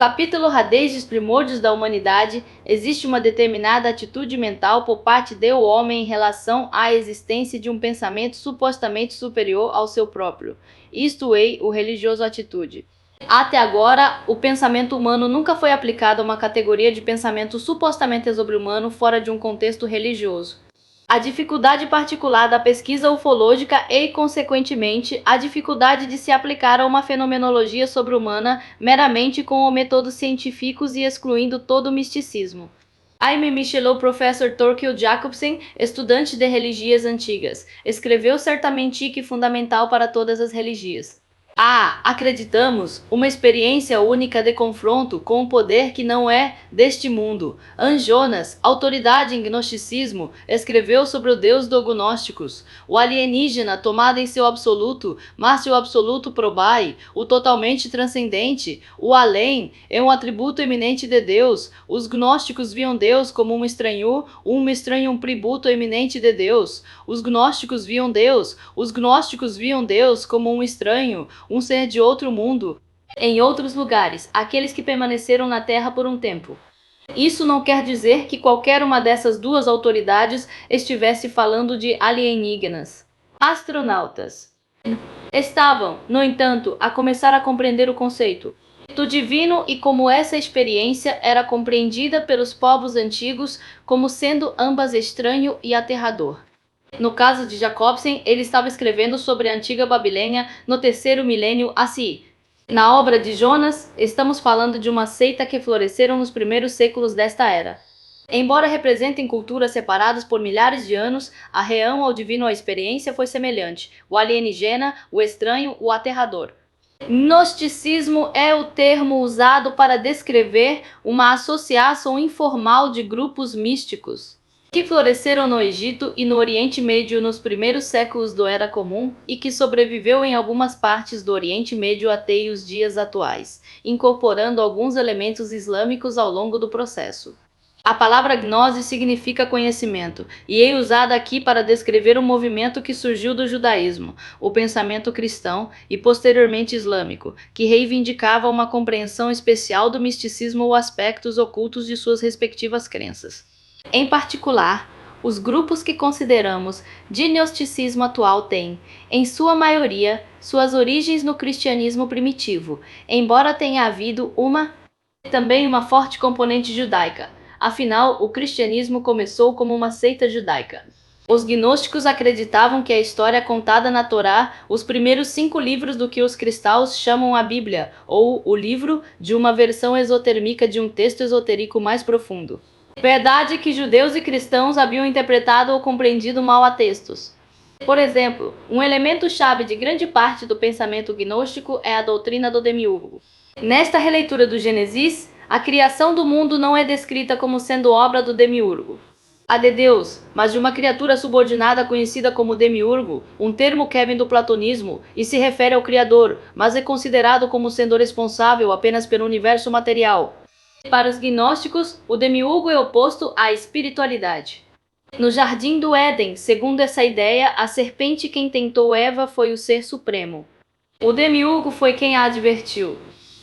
Capítulo Desde os primórdios da humanidade, existe uma determinada atitude mental por parte do homem em relação à existência de um pensamento supostamente superior ao seu próprio, isto é, o religioso atitude. Até agora, o pensamento humano nunca foi aplicado a uma categoria de pensamento supostamente sobre-humano fora de um contexto religioso. A dificuldade particular da pesquisa ufológica e, consequentemente, a dificuldade de se aplicar a uma fenomenologia sobre-humana meramente com métodos científicos e excluindo todo o misticismo. Jaime Michelot, professor Thorkild Jacobsen, estudante de religiões antigas, escreveu certamente que fundamental para todas as religiões. Acreditamos, uma experiência única de confronto com um poder que não é deste mundo. Jonas, autoridade em gnosticismo, escreveu sobre o Deus dos gnósticos. O alienígena tomado em seu absoluto, mas seu absoluto probai, o totalmente transcendente, o além, é um atributo eminente de Deus. Os gnósticos viam Deus como um estranho tributo eminente de Deus. Os gnósticos viam Deus como um estranho, um ser de outro mundo, em outros lugares, aqueles que permaneceram na Terra por um tempo. Isso não quer dizer que qualquer uma dessas duas autoridades estivesse falando de alienígenas. Astronautas estavam, no entanto, a começar a compreender o conceito do divino e como essa experiência era compreendida pelos povos antigos como sendo ambas estranho e aterrador. No caso de Jacobsen, ele estava escrevendo sobre a antiga Babilônia no terceiro milênio A.C. Na obra de Jonas, estamos falando de uma seita que floresceram nos primeiros séculos desta era. Embora representem culturas separadas por milhares de anos, a reão ao divino a experiência foi semelhante, o alienígena, o estranho, o aterrador. Gnosticismo é o termo usado para descrever uma associação informal de grupos místicos que floresceram no Egito e no Oriente Médio nos primeiros séculos da Era Comum e que sobreviveu em algumas partes do Oriente Médio até os dias atuais, incorporando alguns elementos islâmicos ao longo do processo. A palavra gnose significa conhecimento, e é usada aqui para descrever um movimento que surgiu do judaísmo, o pensamento cristão e posteriormente islâmico, que reivindicava uma compreensão especial do misticismo ou aspectos ocultos de suas respectivas crenças. Em particular, os grupos que consideramos de gnosticismo atual têm, em sua maioria, suas origens no cristianismo primitivo, embora tenha havido também uma forte componente judaica. Afinal, o cristianismo começou como uma seita judaica. Os gnósticos acreditavam que a história contada na Torá, os primeiros 5 livros do que os cristãos chamam a Bíblia, ou o livro de uma versão exotérmica de um texto esotérico mais profundo. Verdade que judeus e cristãos haviam interpretado ou compreendido mal a textos. Por exemplo, um elemento-chave de grande parte do pensamento gnóstico é a doutrina do demiurgo. Nesta releitura do Gênesis, a criação do mundo não é descrita como sendo obra do demiurgo, a de Deus, mas de uma criatura subordinada conhecida como demiurgo, um termo que vem do platonismo e se refere ao Criador, mas é considerado como sendo responsável apenas pelo universo material. Para os gnósticos, o demiurgo é oposto à espiritualidade. No Jardim do Éden, segundo essa ideia, a serpente quem tentou Eva foi o ser supremo. O demiurgo foi quem a advertiu.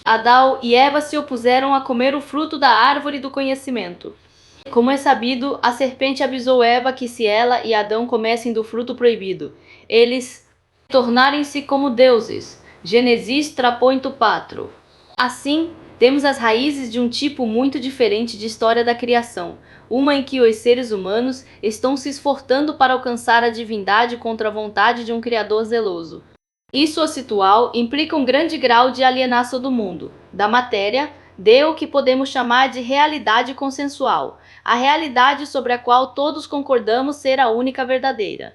Adão e Eva se opuseram a comer o fruto da árvore do conhecimento. Como é sabido, a serpente avisou Eva que se ela e Adão comessem do fruto proibido, eles tornarem-se como deuses. Gênesis 3.4. Assim, temos as raízes de um tipo muito diferente de história da criação, uma em que os seres humanos estão se esforçando para alcançar a divindade contra a vontade de um Criador zeloso. Isso ocitual implica um grande grau de alienação do mundo, da matéria, de o que podemos chamar de realidade consensual, a realidade sobre a qual todos concordamos ser a única verdadeira.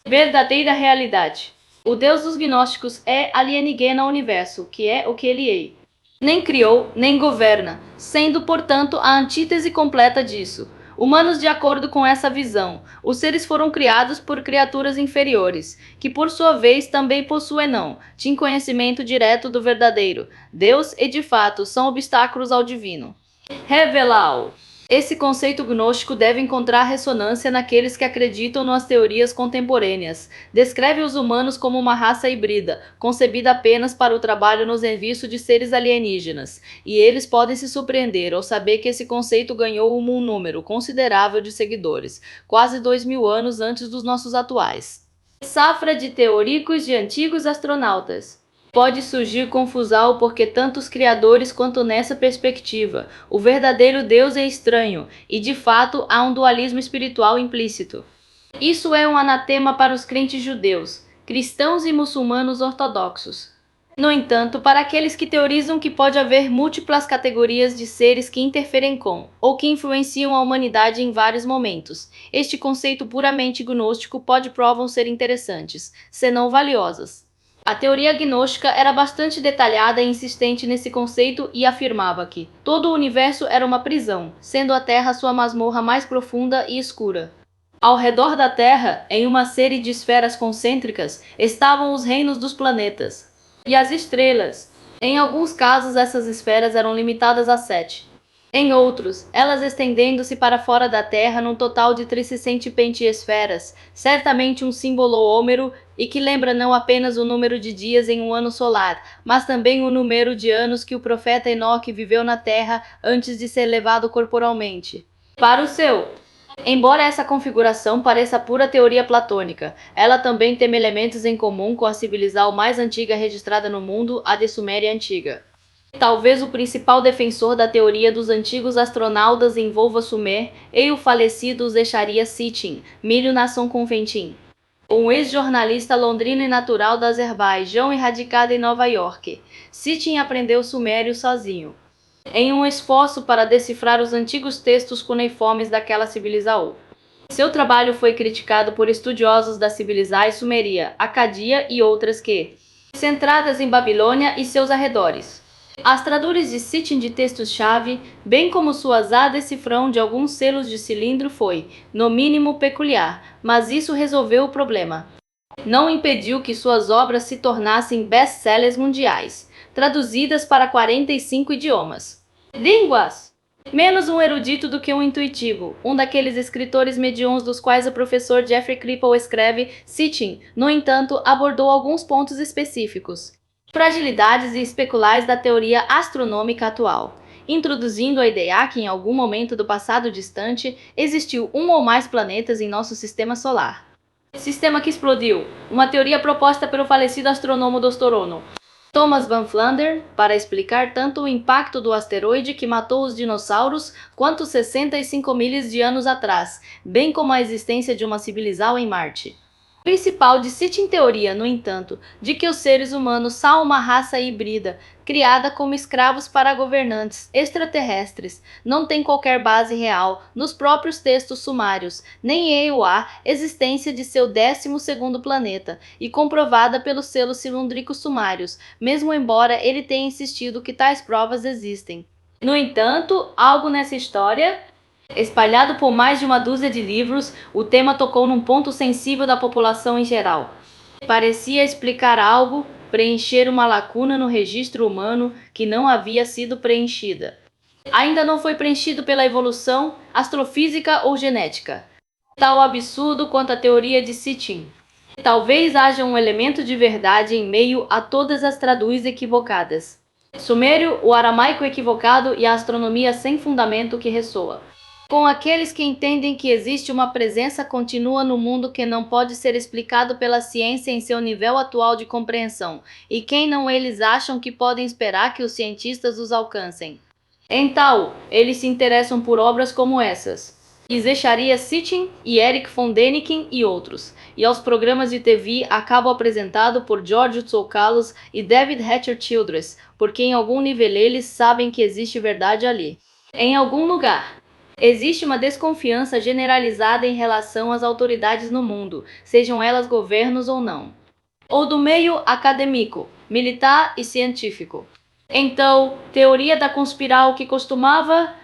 Verdadeira realidade. O Deus dos gnósticos é alienígena ao universo, que é o que ele é. Nem criou, nem governa, sendo, portanto, a antítese completa disso. Humanos de acordo com essa visão, os seres foram criados por criaturas inferiores, que por sua vez também possuem tinham conhecimento direto do verdadeiro Deus e de fato são obstáculos ao divino. Revelá-lo. Esse conceito gnóstico deve encontrar ressonância naqueles que acreditam nas teorias contemporâneas. Descreve os humanos como uma raça híbrida, concebida apenas para o trabalho no serviço de seres alienígenas, e eles podem se surpreender ao saber que esse conceito ganhou um número considerável de seguidores, quase 2000 anos antes dos nossos atuais. Safra de teóricos de antigos astronautas. Pode surgir confusão porque tantos criadores quanto nessa perspectiva, o verdadeiro Deus é estranho, e de fato há um dualismo espiritual implícito. Isso é um anatema para os crentes judeus, cristãos e muçulmanos ortodoxos. No entanto, para aqueles que teorizam que pode haver múltiplas categorias de seres que interferem com, ou que influenciam a humanidade em vários momentos, este conceito puramente gnóstico pode provar ser interessantes, senão valiosas. A teoria gnóstica era bastante detalhada e insistente nesse conceito e afirmava que todo o universo era uma prisão, sendo a Terra sua masmorra mais profunda e escura. Ao redor da Terra, em uma série de esferas concêntricas, estavam os reinos dos planetas e as estrelas. Em alguns casos, essas esferas eram limitadas a 7. Em outros, elas estendendo-se para fora da Terra num total de 360 esferas, certamente um símbolo homero e que lembra não apenas o número de dias em um ano solar, mas também o número de anos que o profeta Enoque viveu na Terra antes de ser levado corporalmente para o céu. Embora essa configuração pareça pura teoria platônica, ela também tem elementos em comum com a civilização mais antiga registrada no mundo, a de Suméria Antiga. Talvez o principal defensor da teoria dos antigos astronautas envolva Sumer e o falecido Zecharia Sitchin, Milho Nação Conventin, um ex-jornalista londrino e natural do Azerbaijão e radicado em Nova York. Sitchin aprendeu sumério sozinho, em um esforço para decifrar os antigos textos cuneiformes daquela civilização. Seu trabalho foi criticado por estudiosos da civilização sumeria, Acadia e outras que, centradas em Babilônia e seus arredores. As traduções de Sitchin de textos-chave, bem como suas decifrão de alguns selos de cilindro foi, no mínimo, peculiar, mas isso resolveu o problema. Não impediu que suas obras se tornassem best-sellers mundiais, traduzidas para 45 idiomas. Línguas! Menos um erudito do que um intuitivo, um daqueles escritores mediões dos quais o professor Jeffrey Kripal escreve, Sitchin, no entanto, abordou alguns pontos específicos. Fragilidades e especulais da teoria astronômica atual, introduzindo a ideia que em algum momento do passado distante existiu um ou mais planetas em nosso sistema solar. Sistema que explodiu, uma teoria proposta pelo falecido astrônomo Dostorono Thomas Van Flandern para explicar tanto o impacto do asteroide que matou os dinossauros quanto 65 milhas de anos atrás, bem como a existência de uma civilização em Marte. Principal de Sitchin teoria, no entanto, de que os seres humanos são uma raça híbrida, criada como escravos para governantes extraterrestres, não tem qualquer base real nos próprios textos sumários, nem em a existência de seu 12º planeta, e comprovada pelos selos cilíndricos sumários, mesmo embora ele tenha insistido que tais provas existem. No entanto, algo nessa história... Espalhado por mais de uma dúzia de livros, o tema tocou num ponto sensível da população em geral. Parecia explicar algo, preencher uma lacuna no registro humano que não havia sido preenchida. Ainda não foi preenchido pela evolução, astrofísica ou genética. Tal absurdo quanto a teoria de Sitchin. Talvez haja um elemento de verdade em meio a todas as traduções equivocadas. Sumério, o aramaico equivocado e a astronomia sem fundamento que ressoa. Com aqueles que entendem que existe uma presença contínua no mundo que não pode ser explicado pela ciência em seu nível atual de compreensão, e quem não eles acham que podem esperar que os cientistas os alcancem. Então, eles se interessam por obras como essas, e Zecharia Sitchin e Erich von Däniken e outros, e aos programas de TV a cabo apresentado por George Tsoukalos e David Hatcher Childress, porque em algum nível eles sabem que existe verdade ali. Em algum lugar. Existe uma desconfiança generalizada em relação às autoridades no mundo, sejam elas governos ou não, ou do meio acadêmico, militar e científico. Então, teoria da conspiração que costumava...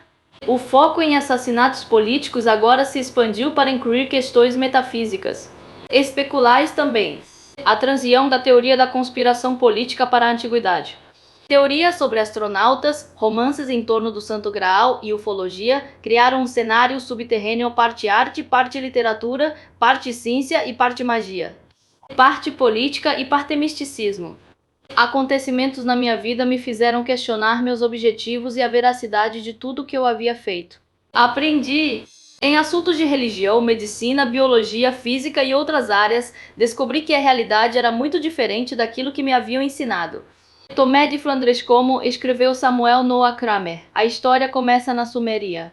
O foco em assassinatos políticos agora se expandiu para incluir questões metafísicas. Especulares também. A transição da teoria da conspiração política para a antiguidade. Teorias sobre astronautas, romances em torno do Santo Graal e ufologia criaram um cenário subterrâneo parte arte, parte literatura, parte ciência e parte magia, parte política e parte misticismo. Acontecimentos na minha vida me fizeram questionar meus objetivos e a veracidade de tudo que eu havia feito. Aprendi. Em assuntos de religião, medicina, biologia, física e outras áreas, descobri que a realidade era muito diferente daquilo que me haviam ensinado. Tomé de Flandres Como escreveu Samuel Noah Kramer. A história começa na Sumeria.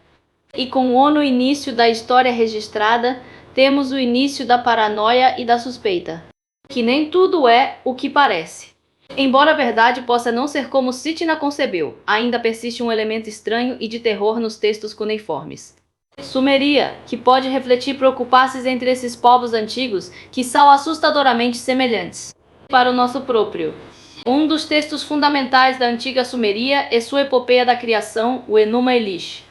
E com o início da história registrada, temos o início da paranoia e da suspeita. Que nem tudo é o que parece. Embora a verdade possa não ser como Sitna concebeu, ainda persiste um elemento estranho e de terror nos textos cuneiformes. Sumeria, que pode refletir preocupações entre esses povos antigos que são assustadoramente semelhantes. Para o nosso próprio. Um dos textos fundamentais da antiga Sumeria é sua epopeia da criação, o Enuma Elish.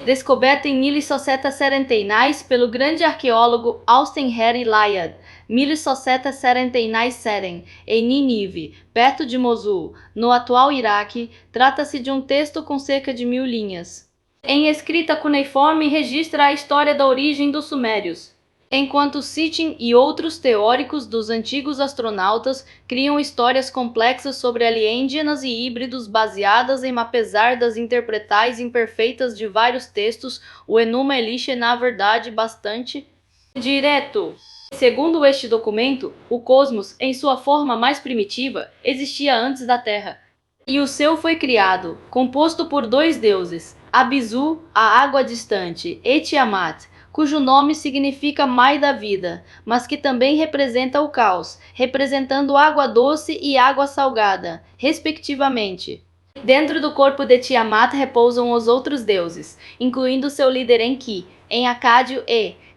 Descoberta em 1779 pelo grande arqueólogo Austin Harry Layard, 1777, em Nínive, perto de Mosul, no atual Iraque, trata-se de um texto com cerca de 1000 linhas. Em escrita cuneiforme registra a história da origem dos sumérios, enquanto Sitchin e outros teóricos dos antigos astronautas criam histórias complexas sobre alienígenas e híbridos baseadas em apesar das interpretais imperfeitas de vários textos, o Enuma Elish é na verdade bastante direto. Segundo este documento, o cosmos, em sua forma mais primitiva, existia antes da Terra. E o céu foi criado, composto por dois deuses, Abisu, a água distante, e Tiamat, cujo nome significa Mãe da Vida, mas que também representa o caos, representando água doce e água salgada, respectivamente. Dentro do corpo de Tiamat repousam os outros deuses, incluindo seu líder Enki, em acádio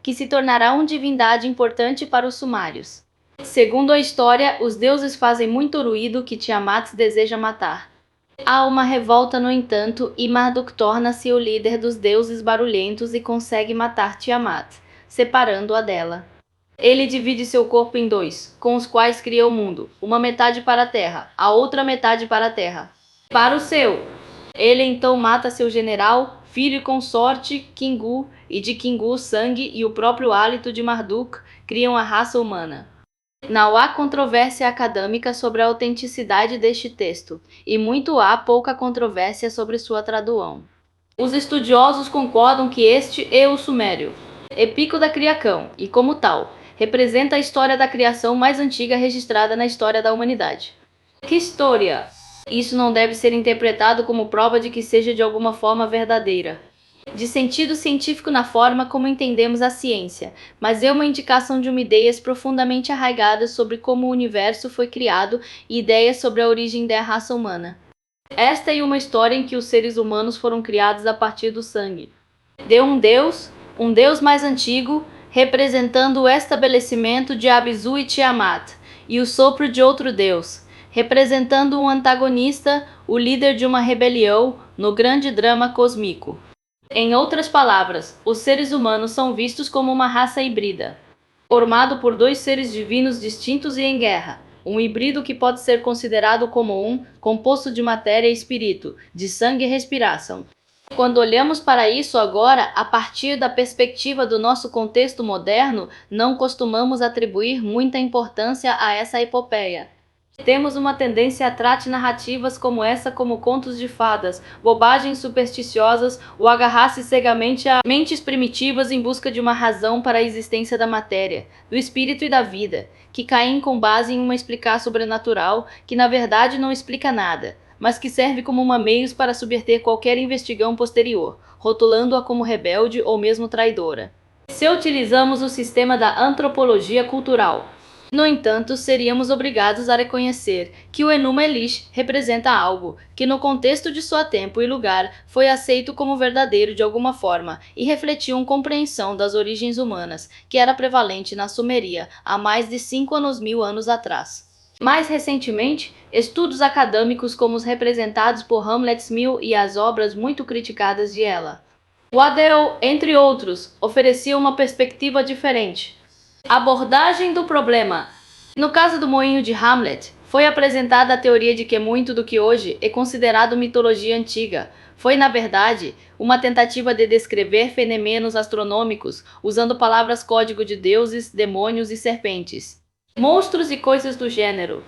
que se tornará uma divindade importante para os sumários. Segundo a história, os deuses fazem muito ruído que Tiamat deseja matar. Há uma revolta, no entanto, e Marduk torna-se o líder dos deuses barulhentos e consegue matar Tiamat, separando-a dela. Ele divide seu corpo em dois, com os quais cria o mundo, uma metade para a terra, a outra metade para a terra. Para o céu! Ele então mata seu general, filho e consorte, Kingu, e de Kingu sangue e o próprio hálito de Marduk criam a raça humana. Não há controvérsia acadêmica sobre a autenticidade deste texto, e muito há pouca controvérsia sobre sua tradução. Os estudiosos concordam que este é o Sumério, Épico da Criação, e como tal, representa a história da criação mais antiga registrada na história da humanidade. Que história! Isso não deve ser interpretado como prova de que seja de alguma forma verdadeira, de sentido científico na forma como entendemos a ciência, mas é uma indicação de ideias profundamente arraigadas sobre como o universo foi criado e ideias sobre a origem da raça humana. Esta é uma história em que os seres humanos foram criados a partir do sangue de um Deus mais antigo, representando o estabelecimento de Abisu e Tiamat, e o sopro de outro Deus, representando um antagonista, o líder de uma rebelião no grande drama cósmico. Em outras palavras, os seres humanos são vistos como uma raça híbrida, formado por dois seres divinos distintos e em guerra, um híbrido que pode ser considerado como um composto de matéria e espírito, de sangue e respiração. Quando olhamos para isso agora, a partir da perspectiva do nosso contexto moderno, não costumamos atribuir muita importância a essa epopeia. Temos uma tendência a tratar narrativas como essa como contos de fadas, bobagens supersticiosas ou agarrar-se cegamente a mentes primitivas em busca de uma razão para a existência da matéria, do espírito e da vida, que caem com base em uma explicação sobrenatural que na verdade não explica nada, mas que serve como meios para subverter qualquer investigação posterior, rotulando-a como rebelde ou mesmo traidora. Se utilizamos o sistema da antropologia cultural, no entanto, seríamos obrigados a reconhecer que o Enuma Elish representa algo que, no contexto de seu tempo e lugar, foi aceito como verdadeiro de alguma forma e refletiu uma compreensão das origens humanas que era prevalente na Sumeria há mais de 5.000 anos atrás. Mais recentemente, estudos acadêmicos como os representados por Hamlet Mill e as obras muito criticadas de ela, Waddell, entre outros, ofereciam uma perspectiva diferente. Abordagem do problema. No caso do moinho de Hamlet, Foi apresentada a teoria de que muito do que hoje é considerado mitologia antiga foi, na verdade, uma tentativa de descrever fenômenos astronômicos usando palavras código de deuses, demônios e serpentes, monstros e coisas do gênero.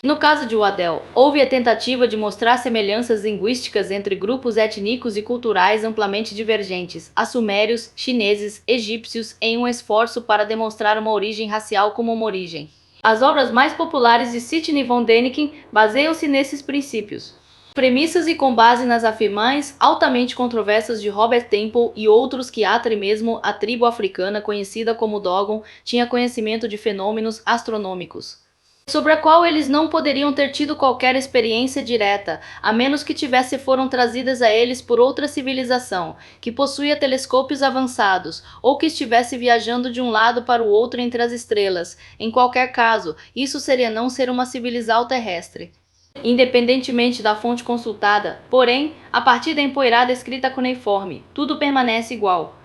No caso de Waddell, houve a tentativa de mostrar semelhanças linguísticas entre grupos étnicos e culturais amplamente divergentes, assumérios, chineses, egípcios, em um esforço para demonstrar uma origem racial como uma origem. As obras mais populares de Sidney von Däniken baseiam-se nesses princípios. Premissas e com base nas afirmações altamente controversas de Robert Temple e outros que até mesmo a tribo africana conhecida como Dogon tinha conhecimento de fenômenos astronômicos, sobre a qual eles não poderiam ter tido qualquer experiência direta, a menos que foram trazidas a eles por outra civilização, que possuía telescópios avançados, ou que estivesse viajando de um lado para o outro entre as estrelas. Em qualquer caso, isso seria não ser uma civilização terrestre. Independentemente da fonte consultada, porém, a partir da empoeirada escrita cuneiforme, tudo permanece igual.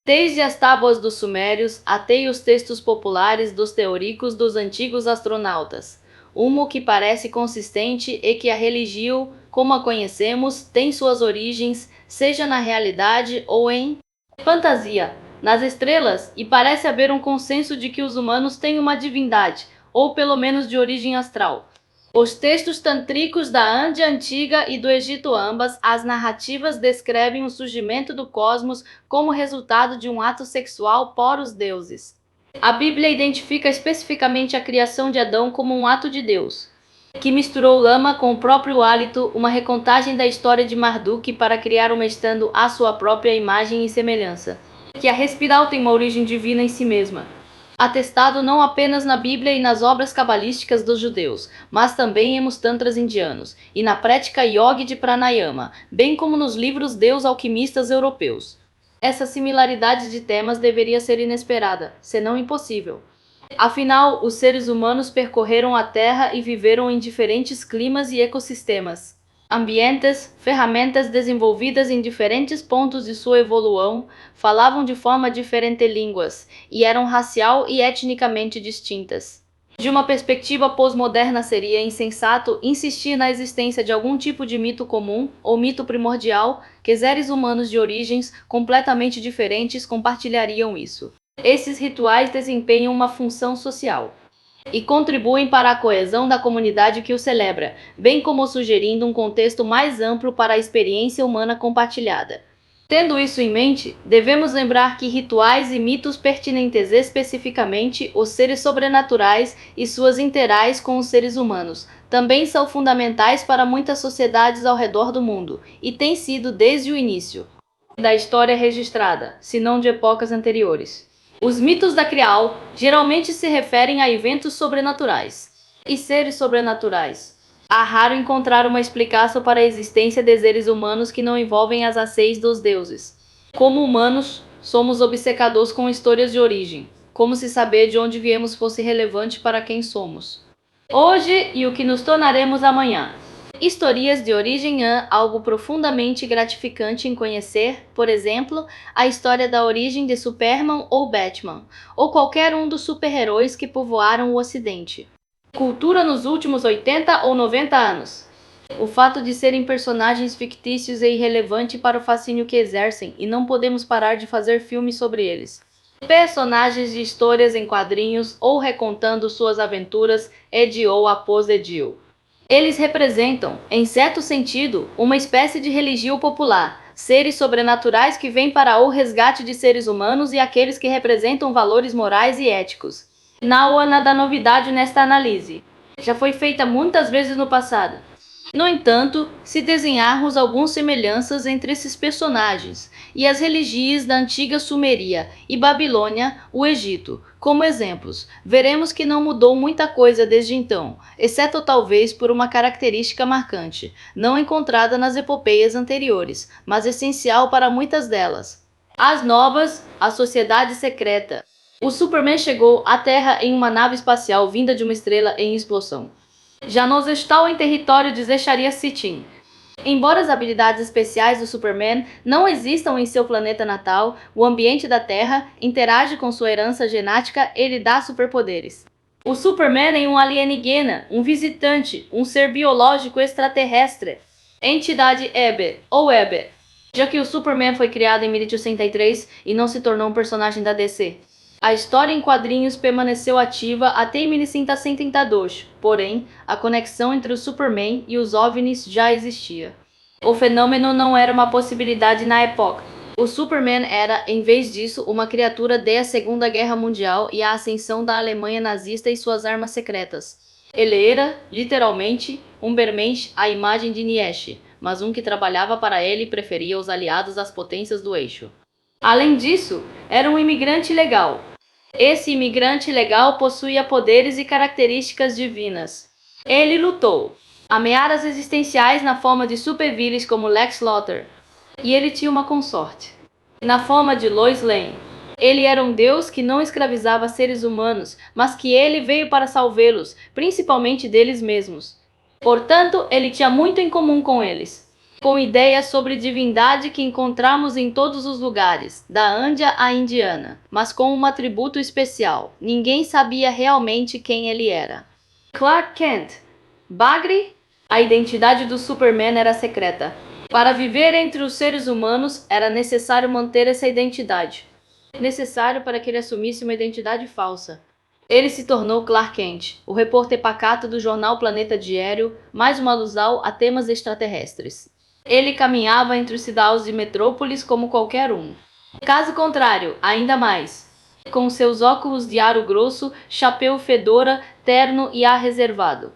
Desde as tábuas dos sumérios até os textos populares dos teóricos dos antigos astronautas. Uma que parece consistente é que a religião, como a conhecemos, tem suas origens, seja na realidade ou em fantasia, nas estrelas, e parece haver um consenso de que os humanos têm uma divindade, ou pelo menos de origem astral. Os textos tântricos da Índia antiga e do Egito ambas, as narrativas descrevem o surgimento do cosmos como resultado de um ato sexual por os deuses. A Bíblia identifica especificamente a criação de Adão como um ato de Deus, que misturou lama com o próprio hálito, uma recontagem da história de Marduk para criar uma estando à sua própria imagem e semelhança, que a respiral tem uma origem divina em si mesma, atestado não apenas na Bíblia e nas obras cabalísticas dos judeus, mas também nos tantras indianos, e na prática yoga de pranayama, bem como nos livros deus alquimistas europeus. Essa similaridade de temas deveria ser inesperada, senão impossível. Afinal, os seres humanos percorreram a Terra e viveram em diferentes climas e ecossistemas, ambientes, ferramentas desenvolvidas em diferentes pontos de sua evolução, falavam de forma diferente línguas, e eram racial e etnicamente distintas. De uma perspectiva pós-moderna seria insensato insistir na existência de algum tipo de mito comum ou mito primordial que seres humanos de origens completamente diferentes compartilhariam isso. Esses rituais desempenham uma função social e contribuem para a coesão da comunidade que o celebra, bem como sugerindo um contexto mais amplo para a experiência humana compartilhada. Tendo isso em mente, devemos lembrar que rituais e mitos pertinentes especificamente os seres sobrenaturais e suas interais com os seres humanos também são fundamentais para muitas sociedades ao redor do mundo, e têm sido desde o início da história registrada, se não de épocas anteriores. Os mitos da Crial geralmente se referem a eventos sobrenaturais e seres sobrenaturais. É raro encontrar uma explicação para a existência de seres humanos que não envolvem as aceites dos deuses. Como humanos, somos obcecados com histórias de origem, como se saber de onde viemos fosse relevante para quem somos hoje e o que nos tornaremos amanhã. Histórias de origem é algo profundamente gratificante em conhecer, por exemplo, a história da origem de Superman ou Batman, ou qualquer um dos super-heróis que povoaram o Ocidente. Cultura nos últimos 80 ou 90 anos. O fato de serem personagens fictícios é irrelevante para o fascínio que exercem, e não podemos parar de fazer filmes sobre eles. Personagens de histórias em quadrinhos ou recontando suas aventuras ou após Edio. Eles representam, em certo sentido, uma espécie de religião popular, seres sobrenaturais que vêm para o resgate de seres humanos e aqueles que representam valores morais e éticos. Não há nada novidade nesta análise. Já foi feita muitas vezes no passado. No entanto, se desenharmos algumas semelhanças entre esses personagens e as religiões da antiga Sumeria e Babilônia, o Egito, como exemplos, veremos que não mudou muita coisa desde então, exceto talvez por uma característica marcante, não encontrada nas epopeias anteriores, mas essencial para muitas delas. As novas, a sociedade secreta. O Superman chegou à Terra em uma nave espacial vinda de uma estrela em explosão. Já nos está em território de Zecharia Sitchin. Embora as habilidades especiais do Superman não existam em seu planeta natal, o ambiente da Terra interage com sua herança genética e lhe dá superpoderes. O Superman é um alienígena, um visitante, um ser biológico extraterrestre. Entidade Eber, ou Eber, já que o Superman foi criado em 1863 e não se tornou um personagem da DC. A história em quadrinhos permaneceu ativa até 1972, porém, a conexão entre o Superman e os OVNIs já existia. O fenômeno não era uma possibilidade na época. O Superman era, em vez disso, uma criatura da Segunda Guerra Mundial e a ascensão da Alemanha nazista e suas armas secretas. Ele era, literalmente, um Übermensch à imagem de Nietzsche, mas um que trabalhava para ele e preferia os aliados às potências do eixo. Além disso, era um imigrante legal. Esse imigrante legal possuía poderes e características divinas. Ele lutou ameaças existenciais na forma de supervilles como Lex Luthor, e ele tinha uma consorte na forma de Lois Lane. Ele era um deus que não escravizava seres humanos, mas que ele veio para salvá-los, principalmente deles mesmos. Portanto, ele tinha muito em comum com eles, com ideias sobre divindade que encontramos em todos os lugares, da Índia à Indiana, mas com um atributo especial. Ninguém sabia realmente quem ele era. Clark Kent. Bagre? A identidade do Superman era secreta. Para viver entre os seres humanos, era necessário manter essa identidade. Necessário para que ele assumisse uma identidade falsa. Ele se tornou Clark Kent, o repórter pacato do jornal Planeta Diário, mais uma alusão a temas extraterrestres. Ele caminhava entre os cidadãos de Metrópolis como qualquer um. Caso contrário, ainda mais. Com seus óculos de aro grosso, chapéu fedora, terno e ar reservado.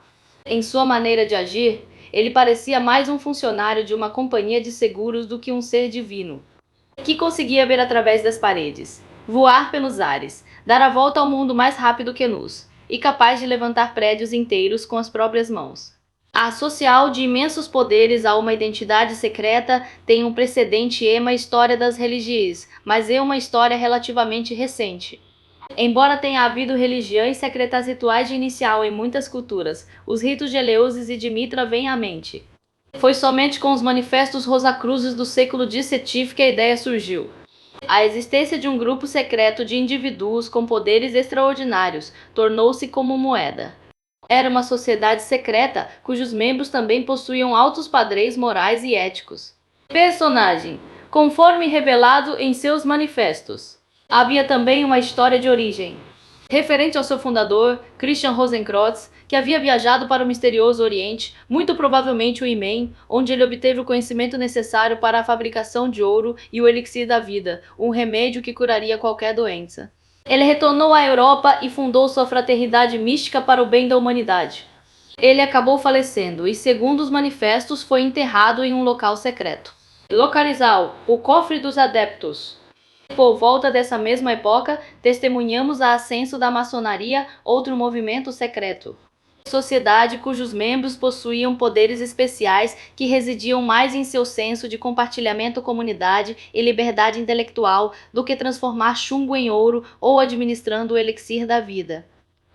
Em sua maneira de agir, ele parecia mais um funcionário de uma companhia de seguros do que um ser divino, que conseguia ver através das paredes, voar pelos ares, dar a volta ao mundo mais rápido que luz, e capaz de levantar prédios inteiros com as próprias mãos. A social de imensos poderes a uma identidade secreta tem um precedente em uma história das religiões, mas é uma história relativamente recente. Embora tenha havido religiões secretas rituais de inicial em muitas culturas, os ritos de Eleusis e de Mitra vêm à mente. Foi somente com os manifestos Rosacruzes do século XVII que a ideia surgiu. A existência de um grupo secreto de indivíduos com poderes extraordinários tornou-se como moeda. Era uma sociedade secreta cujos membros também possuíam altos padrões morais e éticos. Personagem, conforme revelado em seus manifestos. Havia também uma história de origem, referente ao seu fundador, Christian Rosenkreuz, que havia viajado para o misterioso Oriente, muito provavelmente o Imen, onde ele obteve o conhecimento necessário para a fabricação de ouro e o elixir da vida, um remédio que curaria qualquer doença. Ele retornou à Europa e fundou sua fraternidade mística para o bem da humanidade. Ele acabou falecendo e, segundo os manifestos, foi enterrado em um local secreto. Localizal, o Cofre dos Adeptos. Por volta dessa mesma época, testemunhamos o ascenso da maçonaria, outro movimento secreto. Sociedade cujos membros possuíam poderes especiais que residiam mais em seu senso de compartilhamento comunidade e liberdade intelectual do que transformar chumbo em ouro ou administrando o elixir da vida.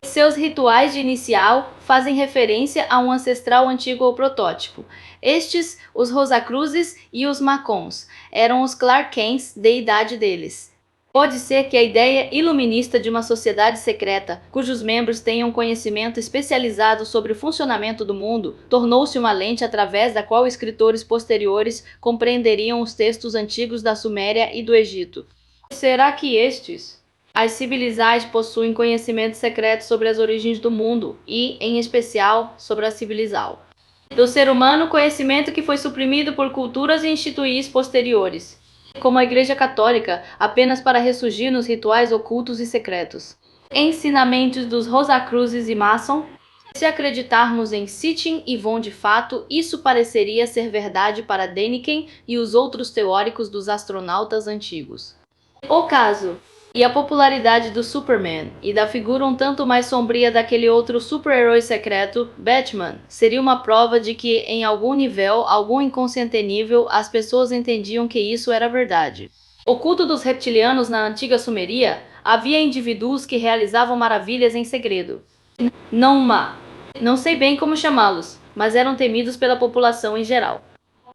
Seus rituais de inicial fazem referência a um ancestral antigo ou protótipo. Estes, os Rosacruzes e os Macons, eram os Clark Kents da idade deles. Pode ser que a ideia iluminista de uma sociedade secreta, cujos membros tenham conhecimento especializado sobre o funcionamento do mundo, tornou-se uma lente através da qual escritores posteriores compreenderiam os textos antigos da Suméria e do Egito. Será que as civilizações possuem conhecimento secreto sobre as origens do mundo e, em especial, sobre a civilização do ser humano, conhecimento que foi suprimido por culturas e instituições posteriores, como a Igreja Católica, apenas para ressurgir nos rituais ocultos e secretos. Ensinamentos dos Rosacruzes e Mason. Se acreditarmos em Sitchin e Von de fato, isso pareceria ser verdade para Däniken e os outros teóricos dos astronautas antigos. O caso e a popularidade do Superman e da figura um tanto mais sombria daquele outro super-herói secreto, Batman, seria uma prova de que, em algum nível, algum inconsciente nível, as pessoas entendiam que isso era verdade. O culto dos reptilianos na antiga Sumeria, havia indivíduos que realizavam maravilhas em segredo. Não sei bem como chamá-los, mas eram temidos pela população em geral.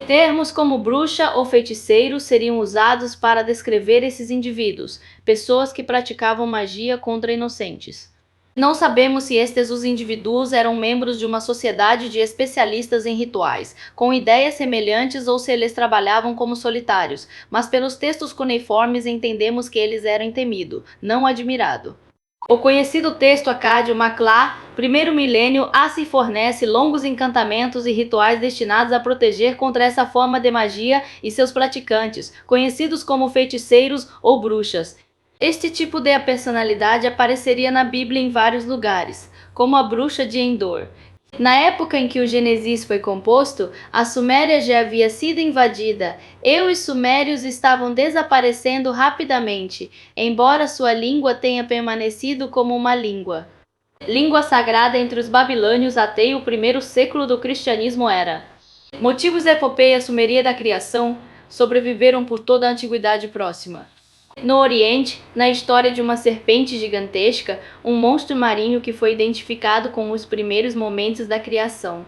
Termos como bruxa ou feiticeiro seriam usados para descrever esses indivíduos, pessoas que praticavam magia contra inocentes. Não sabemos se estes os indivíduos eram membros de uma sociedade de especialistas em rituais, com ideias semelhantes ou se eles trabalhavam como solitários, mas pelos textos cuneiformes entendemos que eles eram temido, não admirado. O conhecido texto Acádio Maclá, primeiro milênio, se fornece longos encantamentos e rituais destinados a proteger contra essa forma de magia e seus praticantes, conhecidos como feiticeiros ou bruxas. Este tipo de personalidade apareceria na Bíblia em vários lugares, como a bruxa de Endor. Na época em que o Gênesis foi composto, a Suméria já havia sido invadida, e os sumérios estavam desaparecendo rapidamente, embora sua língua tenha permanecido como uma língua sagrada entre os babilônios até o primeiro século do cristianismo era. Motivos da epopeia sumeria da criação sobreviveram por toda a antiguidade próxima. No Oriente, na história de uma serpente gigantesca, um monstro marinho que foi identificado com os primeiros momentos da criação.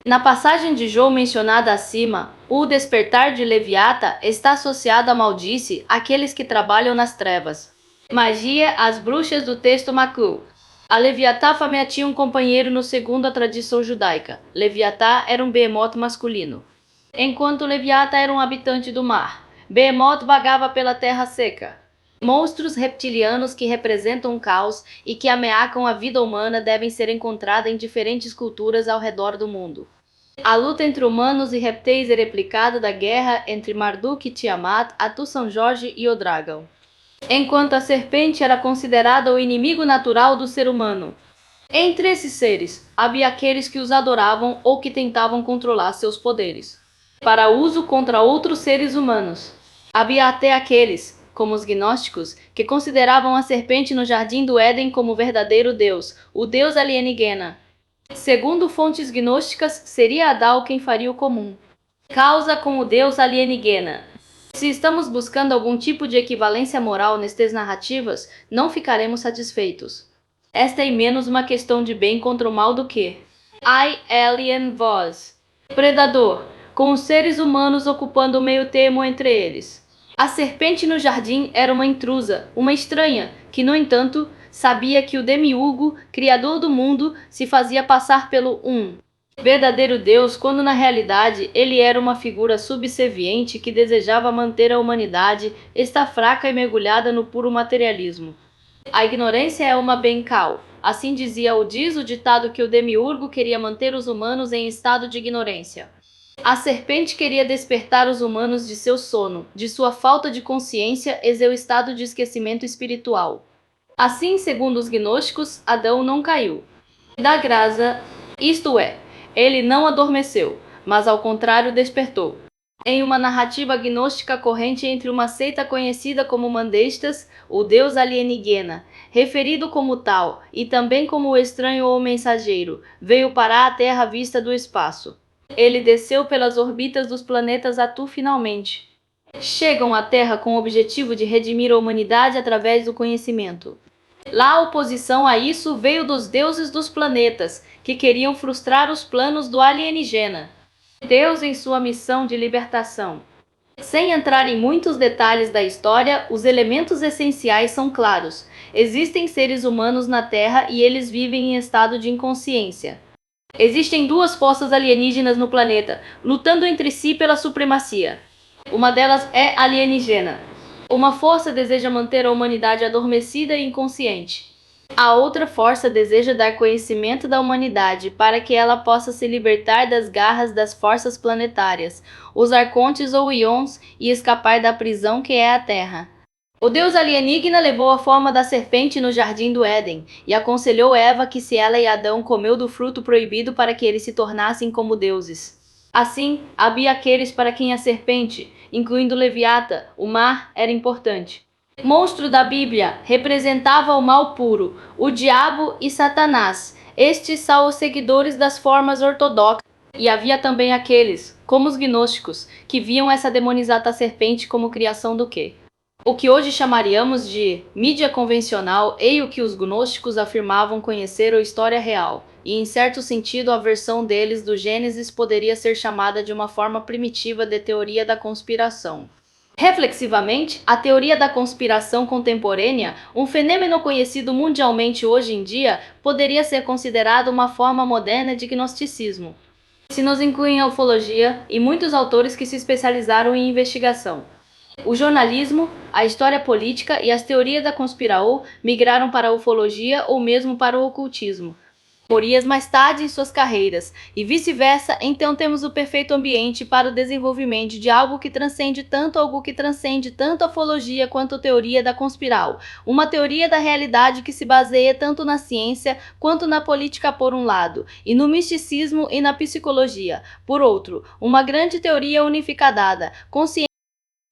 Na passagem de Jó mencionada acima, o despertar de Leviata está associado à maldice àqueles que trabalham nas trevas. Magia, as bruxas do texto Maclu. A Leviatá Famea tinha um companheiro no segundo a tradição judaica. Leviatá era um behemoth masculino, enquanto Leviata era um habitante do mar. Behemoth vagava pela terra seca. Monstros reptilianos que representam o caos e que ameaçam a vida humana devem ser encontrados em diferentes culturas ao redor do mundo. A luta entre humanos e répteis é replicada da guerra entre Marduk e Tiamat, Atu São Jorge e o dragão. Enquanto a serpente era considerada o inimigo natural do ser humano. Entre esses seres, havia aqueles que os adoravam ou que tentavam controlar seus poderes, para uso contra outros seres humanos. Havia até aqueles, como os gnósticos, que consideravam a serpente no jardim do Éden como o verdadeiro Deus, o Deus alienígena. Segundo fontes gnósticas, seria Adão quem faria o comum causa com o Deus alienígena. Se estamos buscando algum tipo de equivalência moral nestas narrativas, não ficaremos satisfeitos. Esta é menos uma questão de bem contra o mal do que I, alien, vós, predador, com os seres humanos ocupando o meio termo entre eles. A serpente no jardim era uma intrusa, uma estranha, que, no entanto, sabia que o demiurgo, criador do mundo, se fazia passar pelo verdadeiro Deus, quando na realidade ele era uma figura subserviente que desejava manter a humanidade está fraca e mergulhada no puro materialismo. A ignorância é uma bencal. Assim diz o ditado que o demiurgo queria manter os humanos em estado de ignorância. A serpente queria despertar os humanos de seu sono, de sua falta de consciência e seu estado de esquecimento espiritual. Assim, segundo os gnósticos, Adão não caiu da graça, isto é, ele não adormeceu, mas ao contrário despertou. Em uma narrativa gnóstica corrente entre uma seita conhecida como Mandestas, o deus alienígena, referido como tal, e também como o estranho ou mensageiro, veio parar a Terra à vista do espaço. Ele desceu pelas órbitas dos planetas Atu finalmente. Chegam à Terra com o objetivo de redimir a humanidade através do conhecimento. Lá a oposição a isso veio dos deuses dos planetas, que queriam frustrar os planos do alienígena. Deus em sua missão de libertação. Sem entrar em muitos detalhes da história, os elementos essenciais são claros. Existem seres humanos na Terra e eles vivem em estado de inconsciência. Existem duas forças alienígenas no planeta, lutando entre si pela supremacia. Uma delas é alienígena. Uma força deseja manter a humanidade adormecida e inconsciente. A outra força deseja dar conhecimento da humanidade para que ela possa se libertar das garras das forças planetárias, os arcontes ou ions, e escapar da prisão que é a Terra. O deus alienígena levou a forma da serpente no jardim do Éden e aconselhou Eva que se ela e Adão comeu do fruto proibido para que eles se tornassem como deuses. Assim, havia aqueles para quem a serpente, incluindo Leviata, o mar, era importante. Monstro da Bíblia representava o mal puro, o diabo e Satanás. Estes são os seguidores das formas ortodoxas. E havia também aqueles, como os gnósticos, que viam essa demonizada serpente como criação do quê? O que hoje chamaríamos de mídia convencional e o que os gnósticos afirmavam conhecer a história real. E em certo sentido a versão deles do Gênesis poderia ser chamada de uma forma primitiva de teoria da conspiração. Reflexivamente, a teoria da conspiração contemporânea, um fenômeno conhecido mundialmente hoje em dia, poderia ser considerado uma forma moderna de gnosticismo. Se nos incluem a ufologia e muitos autores que se especializaram em investigação. O jornalismo, a história política e as teorias da conspiração migraram para a ufologia ou mesmo para o ocultismo. Teorias mais tarde em suas carreiras, e vice-versa, então temos o perfeito ambiente para o desenvolvimento de algo que transcende tanto a ufologia quanto a teoria da conspiração, uma teoria da realidade que se baseia tanto na ciência quanto na política por um lado, e no misticismo e na psicologia, por outro, uma grande teoria unificada, consciente.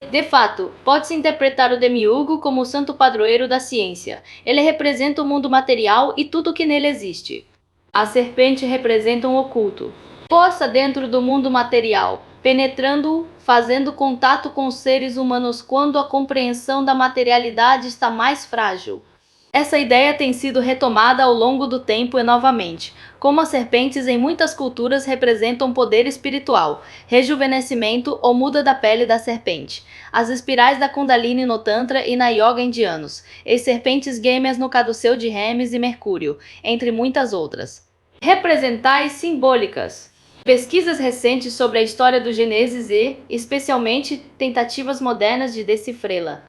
De fato, pode-se interpretar o demiurgo como o santo padroeiro da ciência. Ele representa o mundo material e tudo o que nele existe. A serpente representa um oculto, posta dentro do mundo material, penetrando-o, fazendo contato com os seres humanos quando a compreensão da materialidade está mais frágil. Essa ideia tem sido retomada ao longo do tempo e novamente, como as serpentes em muitas culturas representam poder espiritual, rejuvenescimento ou muda da pele da serpente, as espirais da Kundalini no Tantra e na Yoga indianos, e serpentes gêmeas no caduceu de Hermes e Mercúrio, entre muitas outras. Representais simbólicas. Pesquisas recentes sobre a história do Gênesis e, especialmente, tentativas modernas de decifrá-la.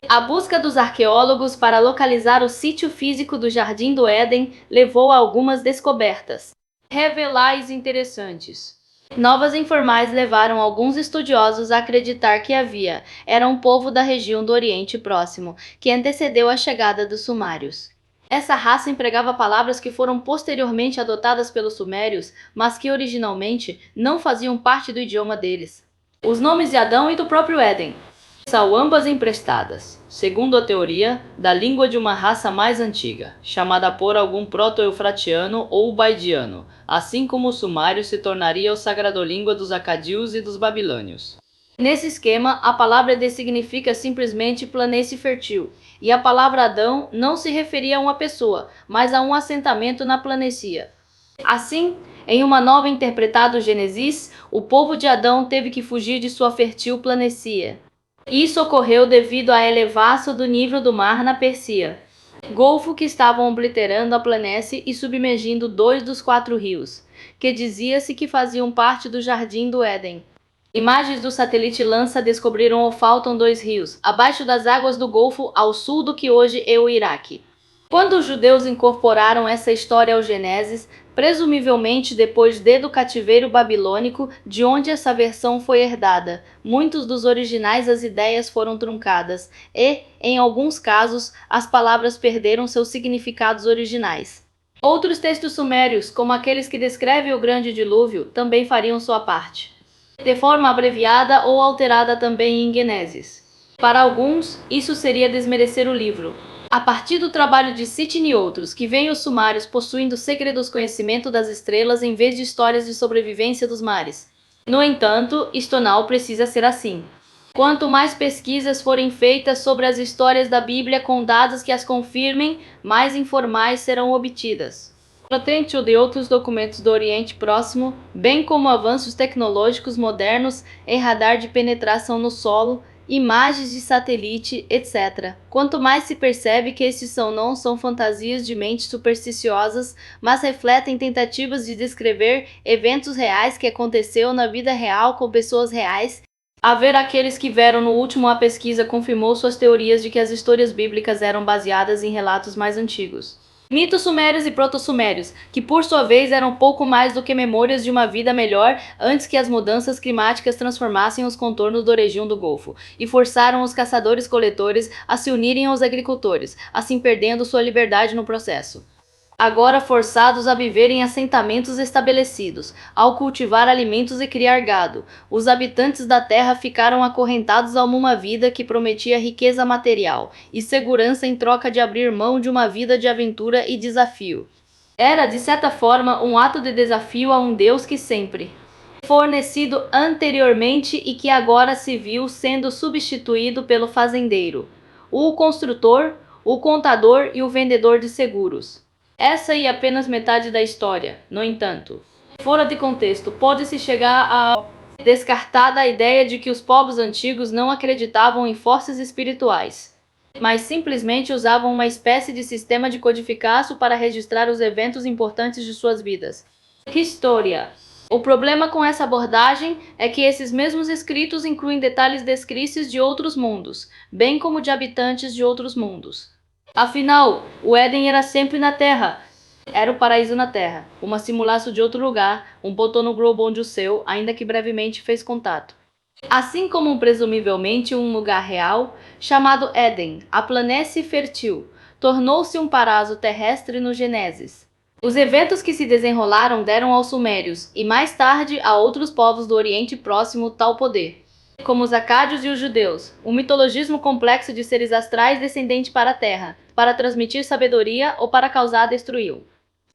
A busca dos arqueólogos para localizar o sítio físico do Jardim do Éden levou a algumas descobertas. Revelais interessantes. Novas informações levaram alguns estudiosos a acreditar que era um povo da região do Oriente Próximo, que antecedeu a chegada dos sumários. Essa raça empregava palavras que foram posteriormente adotadas pelos sumérios, mas que originalmente não faziam parte do idioma deles. Os nomes de Adão e do próprio Éden são ambas emprestadas, segundo a teoria, da língua de uma raça mais antiga, chamada por algum proto-eufratiano ou baidiano, assim como o sumário se tornaria a sagradolíngua dos acadios e dos babilônios. Nesse esquema, a palavra Ede significa simplesmente planície fértil, e a palavra Adão não se referia a uma pessoa, mas a um assentamento na planície. Assim, em uma nova interpretada Gênesis, o povo de Adão teve que fugir de sua fértil planície. Isso ocorreu devido à elevação do nível do mar na Pérsia, golfo que estavam obliterando a planície e submergindo 2 dos 4 rios, que dizia-se que faziam parte do Jardim do Éden. Imagens do satélite Lança descobriram ou faltam 2 rios, abaixo das águas do Golfo, ao sul do que hoje é o Iraque. Quando os judeus incorporaram essa história ao Gênesis, presumivelmente depois do cativeiro babilônico, de onde essa versão foi herdada, muitos dos originais as ideias foram truncadas e, em alguns casos, as palavras perderam seus significados originais. Outros textos sumérios, como aqueles que descrevem o Grande Dilúvio, também fariam sua parte, de forma abreviada ou alterada também em Gênesis. Para alguns, isso seria desmerecer o livro. A partir do trabalho de Sitchin e outros, que veem os sumários possuindo segredos conhecimento das estrelas em vez de histórias de sobrevivência dos mares. No entanto, isto não precisa ser assim. Quanto mais pesquisas forem feitas sobre as histórias da Bíblia com dados que as confirmem, mais informais serão obtidas. Patente ou de outros documentos do Oriente Próximo, bem como avanços tecnológicos modernos em radar de penetração no solo, imagens de satélite, etc. Quanto mais se percebe que estes não são fantasias de mentes supersticiosas, mas refletem tentativas de descrever eventos reais que aconteceu na vida real com pessoas reais. Haver aqueles que viram no último a pesquisa confirmou suas teorias de que as histórias bíblicas eram baseadas em relatos mais antigos. Mitos sumérios e proto-sumérios, que por sua vez eram pouco mais do que memórias de uma vida melhor antes que as mudanças climáticas transformassem os contornos da região do Golfo e forçaram os caçadores-coletores a se unirem aos agricultores, assim perdendo sua liberdade no processo. Agora forçados a viver em assentamentos estabelecidos, ao cultivar alimentos e criar gado, os habitantes da terra ficaram acorrentados a uma vida que prometia riqueza material e segurança em troca de abrir mão de uma vida de aventura e desafio. Era, de certa forma, um ato de desafio a um Deus que sempre fornecido anteriormente e que agora se viu sendo substituído pelo fazendeiro, o construtor, o contador e o vendedor de seguros. Essa é apenas metade da história, no entanto. Fora de contexto, pode-se chegar a Descartada a ideia de que os povos antigos não acreditavam em forças espirituais, mas simplesmente usavam uma espécie de sistema de codificação para registrar os eventos importantes de suas vidas. História. O problema com essa abordagem é que esses mesmos escritos incluem detalhes descritos de outros mundos, bem como de habitantes de outros mundos. Afinal, o Éden era sempre na Terra. Era o paraíso na Terra, uma simulação de outro lugar, um botão no globo onde o seu, ainda que brevemente, fez contato. Assim como presumivelmente um lugar real, chamado Éden, a planície fértil, tornou-se um paraíso terrestre no Gênesis. Os eventos que se desenrolaram deram aos sumérios, e mais tarde a outros povos do Oriente Próximo tal poder, como os acádios e os judeus, um mitologismo complexo de seres astrais descendentes para a Terra, para transmitir sabedoria ou para causar destruí-lo.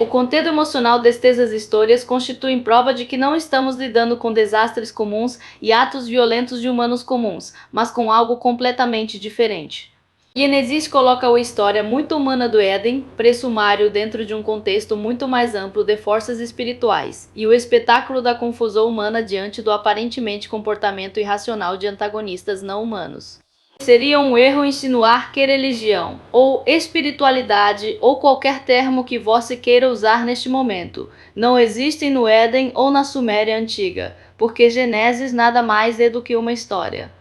O conteúdo emocional destas histórias constitui prova de que não estamos lidando com desastres comuns e atos violentos de humanos comuns, mas com algo completamente diferente. Gênesis coloca a história muito humana do Éden, pressumário dentro de um contexto muito mais amplo de forças espirituais, e o espetáculo da confusão humana diante do aparentemente comportamento irracional de antagonistas não humanos. Seria um erro insinuar que religião, ou espiritualidade, ou qualquer termo que você queira usar neste momento, não existem no Éden ou na Suméria antiga, porque Gênesis nada mais é do que uma história.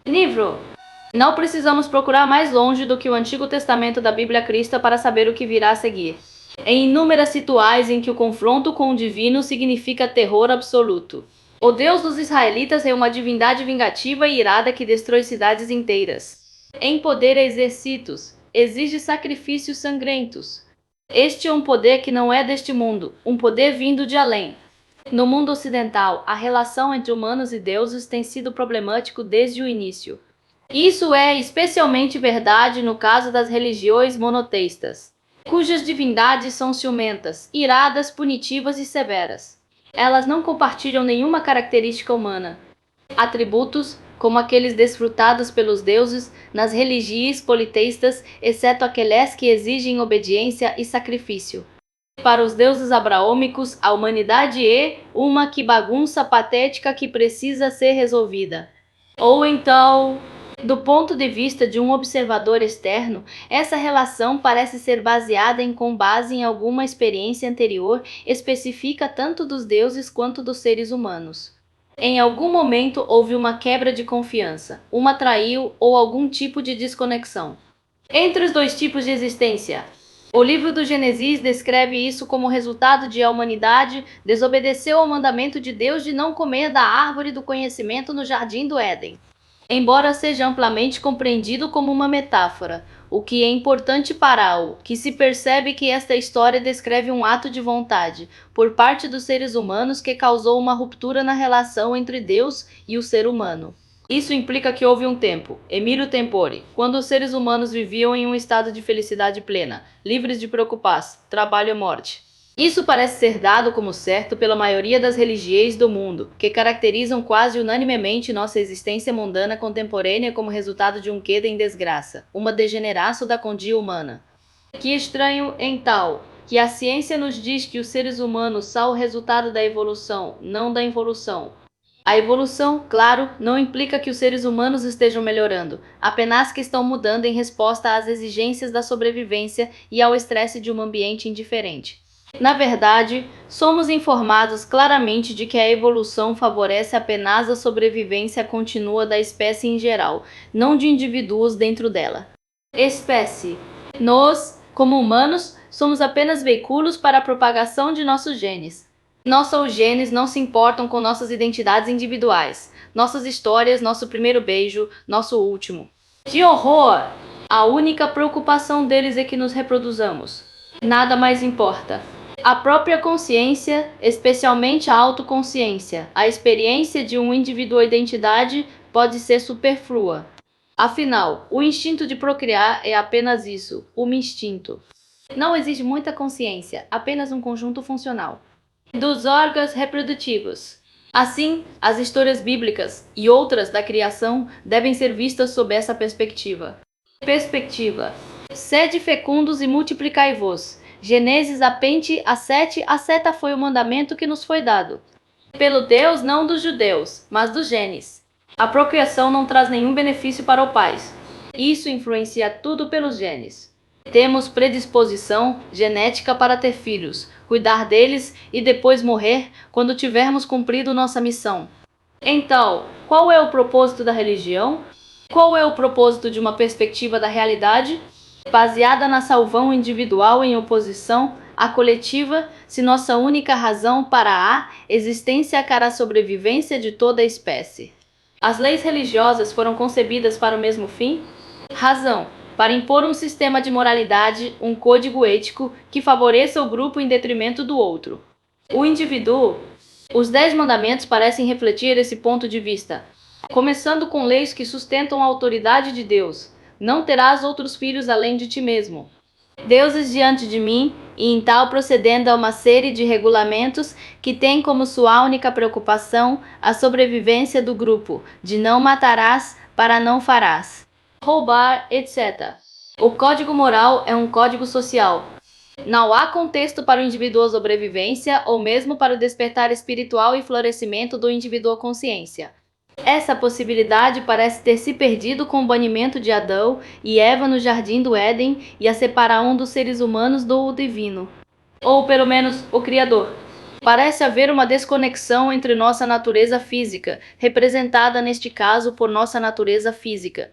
Livro. Não precisamos procurar mais longe do que o Antigo Testamento da Bíblia Cristã para saber o que virá a seguir. Em inúmeras situações em que o confronto com o divino significa terror absoluto. O Deus dos israelitas é uma divindade vingativa e irada que destrói cidades inteiras. Em poder exércitos, exige sacrifícios sangrentos. Este é um poder que não é deste mundo, um poder vindo de além. No mundo ocidental, a relação entre humanos e deuses tem sido problemático desde o início. Isso é especialmente verdade no caso das religiões monoteístas, cujas divindades são ciumentas, iradas, punitivas e severas. Elas não compartilham nenhuma característica humana. Atributos, como aqueles desfrutados pelos deuses nas religiões politeístas, exceto aqueles que exigem obediência e sacrifício. Para os deuses abraômicos, a humanidade é uma bagunça patética que precisa ser resolvida. Ou então, do ponto de vista de um observador externo, essa relação parece ser baseada com base em alguma experiência anterior específica tanto dos deuses quanto dos seres humanos. Em algum momento houve uma quebra de confiança, uma traiu ou algum tipo de desconexão entre os dois tipos de existência. O livro do Gênesis descreve isso como resultado de a humanidade desobedeceu ao mandamento de Deus de não comer da árvore do conhecimento no jardim do Éden. Embora seja amplamente compreendido como uma metáfora, o que é importante para o que se percebe que esta história descreve um ato de vontade, por parte dos seres humanos que causou uma ruptura na relação entre Deus e o ser humano. Isso implica que houve um tempo, Emílio Tempore, quando os seres humanos viviam em um estado de felicidade plena, livres de preocupação, trabalho e morte. Isso parece ser dado como certo pela maioria das religiões do mundo, que caracterizam quase unanimemente nossa existência mundana contemporânea como resultado de um queda em desgraça, uma degeneração da condição humana. Que estranho, em tal, que a ciência nos diz que os seres humanos são o resultado da evolução, não da involução. A evolução, claro, não implica que os seres humanos estejam melhorando, apenas que estão mudando em resposta às exigências da sobrevivência e ao estresse de um ambiente indiferente. Na verdade, somos informados claramente de que a evolução favorece apenas a sobrevivência contínua da espécie em geral, não de indivíduos dentro dela. Espécie. Nós, como humanos, somos apenas veículos para a propagação de nossos genes. Nossos genes não se importam com nossas identidades individuais, nossas histórias, nosso primeiro beijo, nosso último. Que horror! A única preocupação deles é que nos reproduzamos. Nada mais importa. A própria consciência, especialmente a autoconsciência, a experiência de um indivíduo ou identidade pode ser superflua. Afinal, o instinto de procriar é apenas isso, um instinto. Não existe muita consciência, apenas um conjunto funcional dos órgãos reprodutivos. Assim, as histórias bíblicas e outras da criação devem ser vistas sob essa perspectiva. Perspectiva. Sede fecundos e multiplicai-vos. Gênesis apente a 7, a seta foi o mandamento que nos foi dado. Pelo Deus não dos judeus, mas dos genes. A procriação não traz nenhum benefício para o pai. Isso influencia tudo pelos genes. Temos predisposição genética para ter filhos, cuidar deles e depois morrer quando tivermos cumprido nossa missão. Então, qual é o propósito da religião? Qual é o propósito de uma perspectiva da realidade? Baseada na salvação individual em oposição à coletiva, se nossa única razão para a existência cara a sobrevivência de toda a espécie. As leis religiosas foram concebidas para o mesmo fim? Razão, para impor um sistema de moralidade, um código ético que favoreça o grupo em detrimento do outro. O indivíduo. Os 10 mandamentos parecem refletir esse ponto de vista, começando com leis que sustentam a autoridade de Deus. Não terás outros filhos além de ti mesmo. Deuses diante de mim, e em tal procedendo a uma série de regulamentos que têm como sua única preocupação a sobrevivência do grupo, de não matarás, para não farás, roubar, etc. O código moral é um código social. Não há contexto para o indivíduo sobrevivência ou mesmo para o despertar espiritual e florescimento do indivíduo consciência. Essa possibilidade parece ter se perdido com o banimento de Adão e Eva no jardim do Éden e a separação dos seres humanos do divino, ou pelo menos o Criador. Parece haver uma desconexão entre nossa natureza física, representada neste caso por nossa natureza física.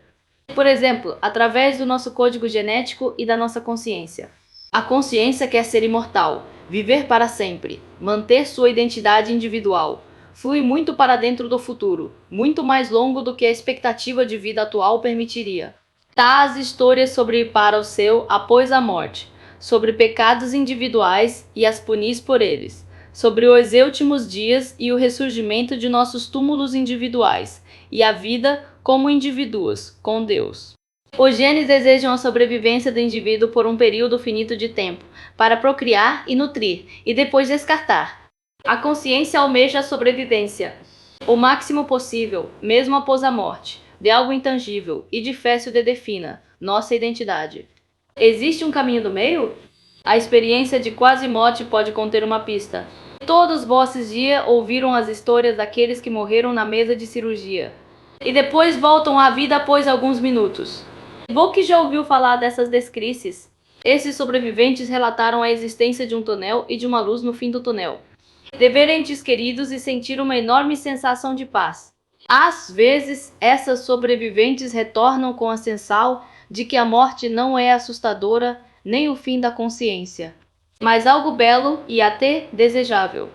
Por exemplo, através do nosso código genético e da nossa consciência. A consciência quer ser imortal, viver para sempre, manter sua identidade individual. Flui muito para dentro do futuro, muito mais longo do que a expectativa de vida atual permitiria. Tais histórias sobre ir para o céu após a morte, sobre pecados individuais e as punis por eles, sobre os últimos dias e o ressurgimento de nossos túmulos individuais, e a vida como indivíduos, com Deus. Os genes desejam a sobrevivência do indivíduo por um período finito de tempo, para procriar e nutrir, e depois descartar. A consciência almeja a sobrevivência, o máximo possível, mesmo após a morte, de algo intangível e difícil de defina, nossa identidade. Existe um caminho do meio? A experiência de quase morte pode conter uma pista. Todos vossos dias ouviram as histórias daqueles que morreram na mesa de cirurgia, e depois voltam à vida após alguns minutos. Book já ouviu falar dessas descrições? Esses sobreviventes relataram a existência de um túnel e de uma luz no fim do túnel. De ver entes queridos e sentir uma enorme sensação de paz. Às vezes, essas sobreviventes retornam com a sensação de que a morte não é assustadora nem o fim da consciência, mas algo belo e até desejável.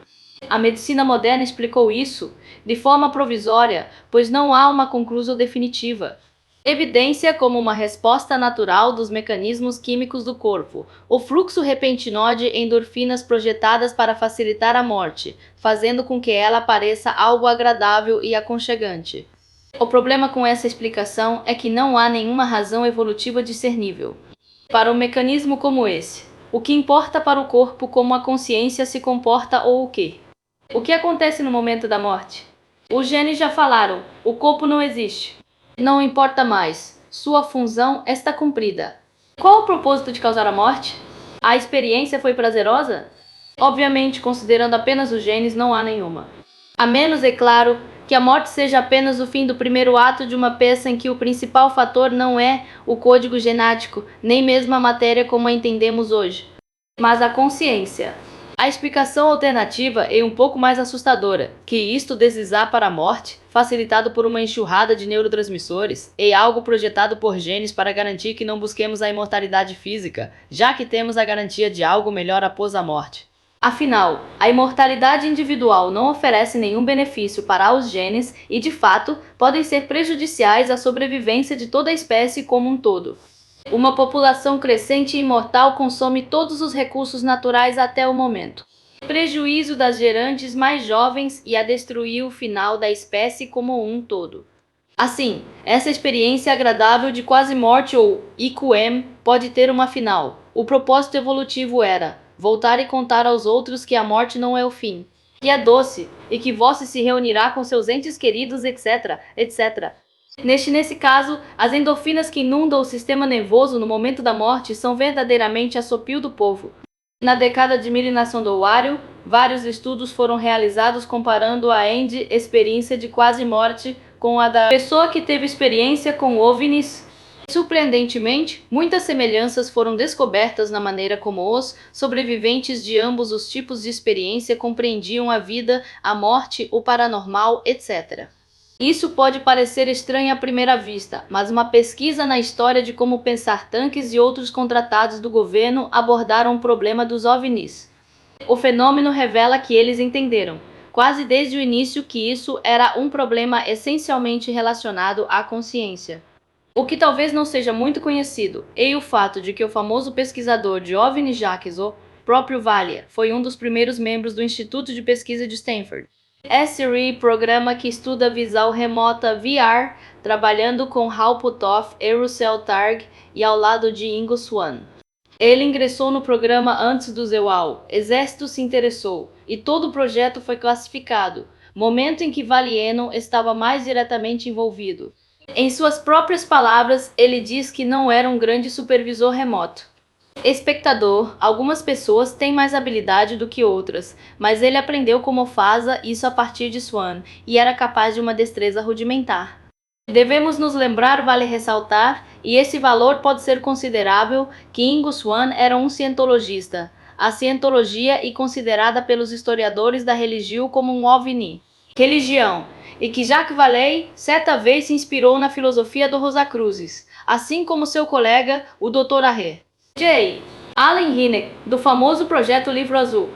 A medicina moderna explicou isso de forma provisória, pois não há uma conclusão definitiva. Evidência como uma resposta natural dos mecanismos químicos do corpo, o fluxo repentino de endorfinas projetadas para facilitar a morte, fazendo com que ela pareça algo agradável e aconchegante. O problema com essa explicação é que não há nenhuma razão evolutiva discernível para um mecanismo como esse. O que importa para o corpo como a consciência se comporta ou o quê? O que acontece no momento da morte? Os genes já falaram, o corpo não existe. Não importa mais, sua função está cumprida. Qual o propósito de causar a morte? A experiência foi prazerosa? Obviamente, considerando apenas os genes, não há nenhuma. A menos, é claro, que a morte seja apenas o fim do primeiro ato de uma peça em que o principal fator não é o código genético, nem mesmo a matéria como a entendemos hoje, mas a consciência. A explicação alternativa é um pouco mais assustadora, que isto deslizar para a morte, facilitado por uma enxurrada de neurotransmissores, é algo projetado por genes para garantir que não busquemos a imortalidade física, já que temos a garantia de algo melhor após a morte. Afinal, a imortalidade individual não oferece nenhum benefício para os genes e, de fato, podem ser prejudiciais à sobrevivência de toda a espécie como um todo. Uma população crescente e imortal consome todos os recursos naturais até o momento. Prejuízo das gerantes mais jovens e a destruir o final da espécie como um todo. Assim, essa experiência agradável de quase morte ou IQM pode ter uma final. O propósito evolutivo era voltar e contar aos outros que a morte não é o fim, que é doce e que você se reunirá com seus entes queridos, etc, etc. Nesse caso, as endorfinas que inundam o sistema nervoso no momento da morte são verdadeiramente a sopio do povo. Na década de milinação do oário, vários estudos foram realizados comparando a experiência de quase morte com a da pessoa que teve experiência com OVNIs. Surpreendentemente, muitas semelhanças foram descobertas na maneira como os sobreviventes de ambos os tipos de experiência compreendiam a vida, a morte, o paranormal, etc. Isso pode parecer estranho à primeira vista, mas uma pesquisa na história de como pensar tanques e outros contratados do governo abordaram o problema dos OVNIs. O fenômeno revela que eles entenderam, quase desde o início, que isso era um problema essencialmente relacionado à consciência. O que talvez não seja muito conhecido é o fato de que o famoso pesquisador de OVNI Jacques, o próprio Valier, foi um dos primeiros membros do Instituto de Pesquisa de Stanford. SRE, programa que estuda visão remota VR, trabalhando com Hal Puthoff e Russell Targ e ao lado de Ingo Swann. Ele ingressou no programa antes do ZEUAL, Exército se interessou, e todo o projeto foi classificado, momento em que Valieno estava mais diretamente envolvido. Em suas próprias palavras, ele diz que não era um grande supervisor remoto. Espectador, algumas pessoas têm mais habilidade do que outras, mas ele aprendeu como faça isso a partir de Swann, e era capaz de uma destreza rudimentar. Devemos nos lembrar, vale ressaltar, e esse valor pode ser considerável, que Ingo Swann era um cientologista. A cientologia é considerada pelos historiadores da religião como um OVNI. Religião, e que Jacques Vallée certa vez se inspirou na filosofia do Rosacruzes, assim como seu colega, o Dr. Arre. J. Allen Hynek, do famoso projeto Livro Azul.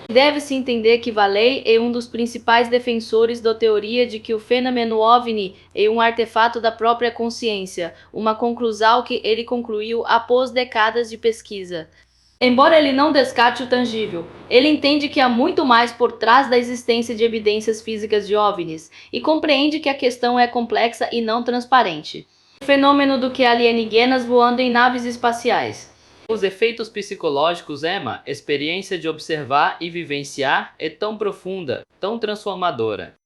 Deve-se entender que Vallée é um dos principais defensores da teoria de que o fenômeno OVNI é um artefato da própria consciência, uma conclusão que ele concluiu após décadas de pesquisa. Embora ele não descarte o tangível, ele entende que há muito mais por trás da existência de evidências físicas de OVNIs e compreende que a questão é complexa e não transparente. O fenômeno do que alienígenas voando em naves espaciais. Os efeitos psicológicos EMA, experiência de observar e vivenciar, é tão profunda, tão transformadora.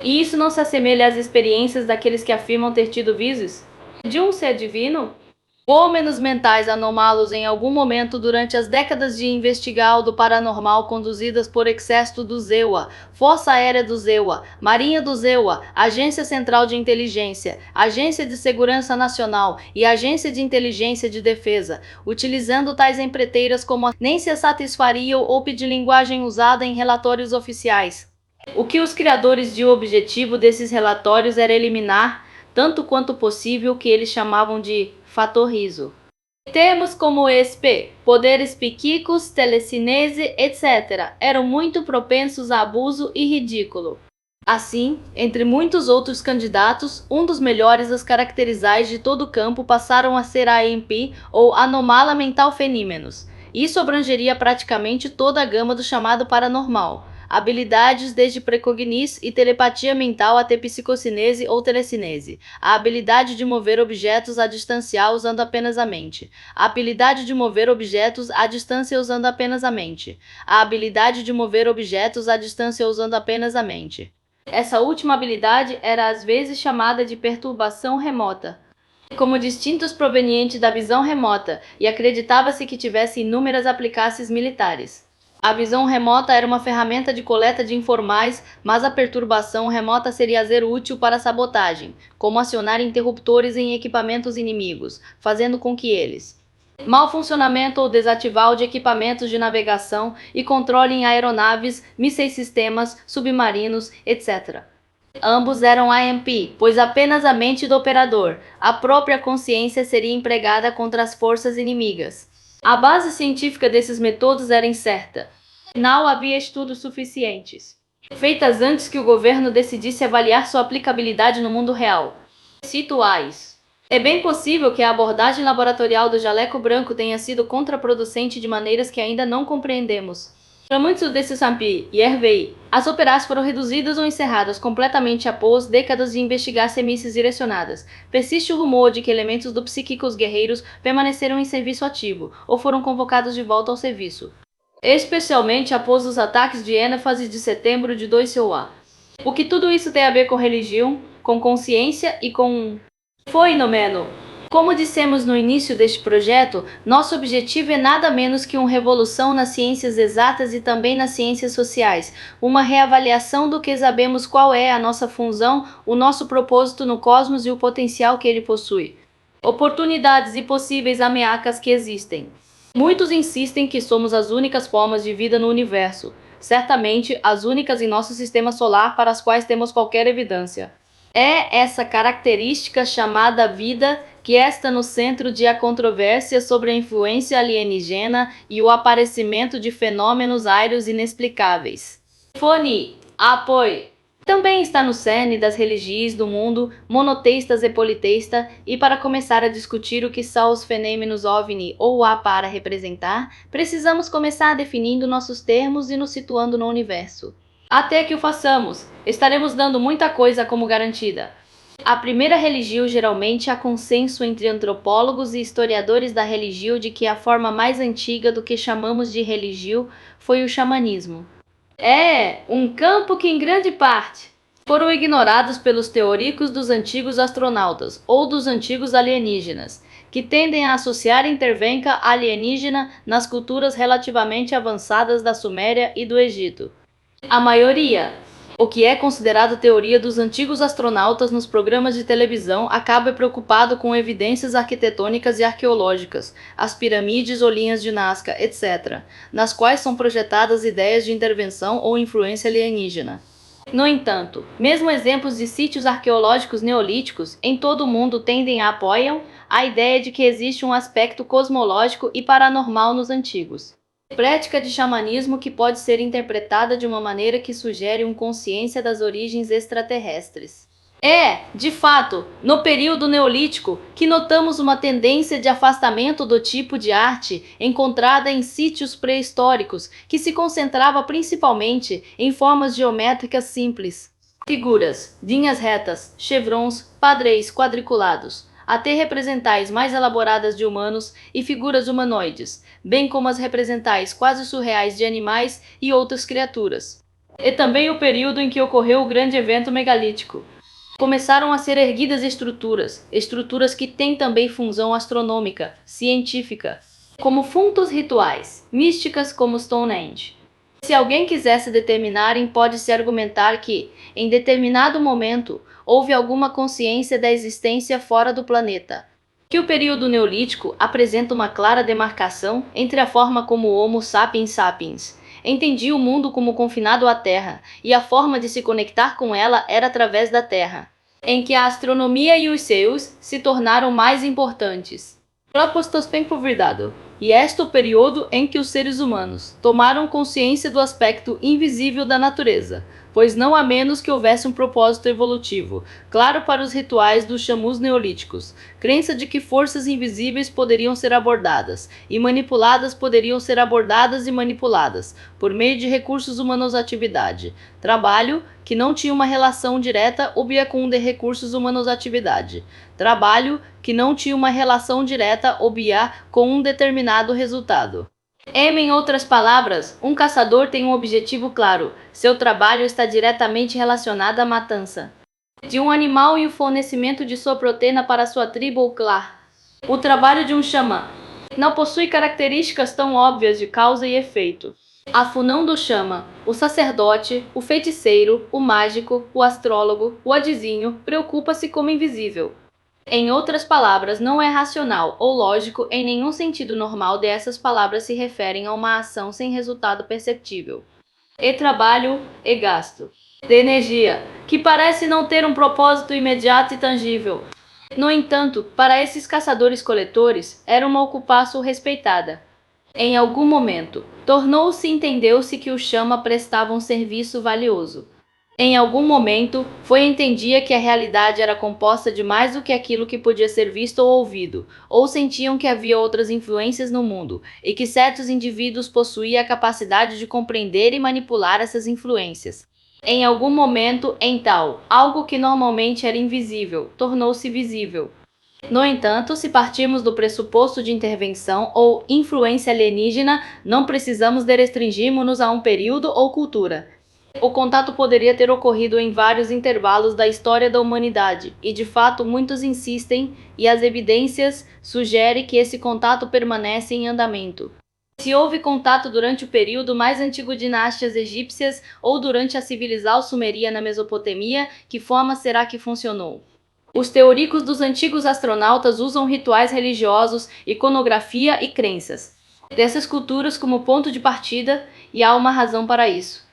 E isso não se assemelha às experiências daqueles que afirmam ter tido visos? De um ser divino? Fenômenos mentais anômalos em algum momento durante as décadas de investigação do paranormal conduzidas por Exército do ZEUA, Força Aérea do ZEUA, Marinha do ZEUA, Agência Central de Inteligência, Agência de Segurança Nacional e Agência de Inteligência de Defesa, utilizando tais empreiteiras como nem se satisfariam ou de linguagem usada em relatórios oficiais. O que os criadores de objetivo desses relatórios era eliminar, tanto quanto possível, o que eles chamavam de fator riso. Termos como poderes psíquicos, telecinese, etc., eram muito propensos a abuso e ridículo. Assim, entre muitos outros candidatos, um dos melhores as caracterizais de todo o campo passaram a ser a AMP, ou Anomala Mental Fenômenos. Isso abrangeria praticamente toda a gama do chamado paranormal. Habilidades desde precognição e telepatia mental até psicocinese ou telecinese. A habilidade de mover objetos à distância usando apenas a mente. A habilidade de mover objetos à distância usando apenas a mente. A habilidade de mover objetos à distância usando apenas a mente. Essa última habilidade era às vezes chamada de perturbação remota, como distintos provenientes da visão remota, e acreditava-se que tivesse inúmeras aplicações militares. A visão remota era uma ferramenta de coleta de informais, mas a perturbação remota seria ser útil para sabotagem, como acionar interruptores em equipamentos inimigos, fazendo com que eles mau funcionamento ou desativar de equipamentos de navegação e controle em aeronaves, mísseis sistemas, submarinos, etc. Ambos eram AMP, pois apenas a mente do operador, a própria consciência, seria empregada contra as forças inimigas. A base científica desses métodos era incerta. Não havia estudos suficientes feitas antes que o governo decidisse avaliar sua aplicabilidade no mundo real. Cito AIS. É bem possível que a abordagem laboratorial do jaleco branco tenha sido contraproducente de maneiras que ainda não compreendemos. Para muitos desses AMP e RVI, as operações foram reduzidas ou encerradas completamente após décadas de investigar semícias direcionadas. Persiste o rumor de que elementos do psíquicos guerreiros permaneceram em serviço ativo ou foram convocados de volta ao serviço, especialmente após os ataques de ênfase de setembro de 2001. O que tudo isso tem a ver com religião, com consciência e com fenômeno? Como dissemos no início deste projeto, nosso objetivo é nada menos que uma revolução nas ciências exatas e também nas ciências sociais, uma reavaliação do que sabemos, qual é a nossa função, o nosso propósito no cosmos e o potencial que ele possui, oportunidades e possíveis ameaças que existem. Muitos insistem que somos as únicas formas de vida no universo, certamente as únicas em nosso sistema solar para as quais temos qualquer evidência. É essa característica chamada vida que está no centro de a controvérsia sobre a influência alienígena e o aparecimento de fenômenos aéreos inexplicáveis. Fone, apoio. Também está no cerne das religiões do mundo, monoteístas e politeístas, e para começar a discutir o que são os fenômenos OVNI ou A para representar, precisamos começar definindo nossos termos e nos situando no universo. Até que o façamos, estaremos dando muita coisa como garantida. A primeira religião geralmente há consenso entre antropólogos e historiadores da religião de que a forma mais antiga do que chamamos de religião foi o xamanismo. É um campo que em grande parte foram ignorados pelos teóricos dos antigos astronautas ou dos antigos alienígenas, que tendem a associar a intervenção alienígena nas culturas relativamente avançadas da Suméria e do Egito. A maioria, o que é considerado teoria dos antigos astronautas nos programas de televisão, acaba preocupado com evidências arquitetônicas e arqueológicas, as pirâmides ou linhas de Nazca, etc., nas quais são projetadas ideias de intervenção ou influência alienígena. No entanto, mesmo exemplos de sítios arqueológicos neolíticos em todo o mundo tendem a apoiam a ideia de que existe um aspecto cosmológico e paranormal nos antigos. Prática de xamanismo que pode ser interpretada de uma maneira que sugere uma consciência das origens extraterrestres. É, de fato, no período neolítico que notamos uma tendência de afastamento do tipo de arte encontrada em sítios pré-históricos, que se concentrava principalmente em formas geométricas simples. Figuras, linhas retas, chevrons, padrões quadriculados, até representais mais elaboradas de humanos e figuras humanoides, bem como as representais quase surreais de animais e outras criaturas. E também o período em que ocorreu o grande evento megalítico. Começaram a ser erguidas estruturas que têm também função astronômica, científica, como funtos rituais, místicas como Stonehenge. Se alguém quisesse determinar, pode-se argumentar que, em determinado momento, houve alguma consciência da existência fora do planeta. Que o período neolítico apresenta uma clara demarcação entre a forma como o Homo sapiens sapiens entendia o mundo como confinado à Terra, e a forma de se conectar com ela era através da Terra, em que a astronomia e os céus se tornaram mais importantes. Propostos bem convidado. E este é o período em que os seres humanos tomaram consciência do aspecto invisível da natureza, pois não há menos que houvesse um propósito evolutivo, claro para os rituais dos xamus neolíticos, crença de que forças invisíveis poderiam ser abordadas e manipuladas por meio de recursos humanos atividade, trabalho que não tinha uma relação direta obia com de recursos humanos atividade, trabalho que não tinha uma relação direta obia com um determinado resultado. Em outras palavras, um caçador tem um objetivo claro. Seu trabalho está diretamente relacionado à matança de um animal e o fornecimento de sua proteína para sua tribo ou clã. O trabalho de um xamã não possui características tão óbvias de causa e efeito. A função do xamã, o sacerdote, o feiticeiro, o mágico, o astrólogo, o adivinho, preocupa-se como invisível. Em outras palavras, não é racional ou lógico em nenhum sentido normal dessas palavras se referem a uma ação sem resultado perceptível. E trabalho e gasto de energia, que parece não ter um propósito imediato e tangível. No entanto, para esses caçadores-coletores, era uma ocupação respeitada. Em algum momento, entendeu-se que o chama prestava um serviço valioso. Em algum momento, entendia que a realidade era composta de mais do que aquilo que podia ser visto ou ouvido, ou sentiam que havia outras influências no mundo, e que certos indivíduos possuíam a capacidade de compreender e manipular essas influências. Em algum momento, então, algo que normalmente era invisível, tornou-se visível. No entanto, se partirmos do pressuposto de intervenção ou influência alienígena, não precisamos de restringirmos-nos a um período ou cultura. O contato poderia ter ocorrido em vários intervalos da história da humanidade, e de fato muitos insistem, e as evidências sugerem que esse contato permanece em andamento. Se houve contato durante o período mais antigo de dinástias egípcias ou durante a civilização sumeria na Mesopotâmia, que forma será que funcionou? Os teóricos dos antigos astronautas usam rituais religiosos, iconografia e crenças dessas culturas como ponto de partida, e há uma razão para isso.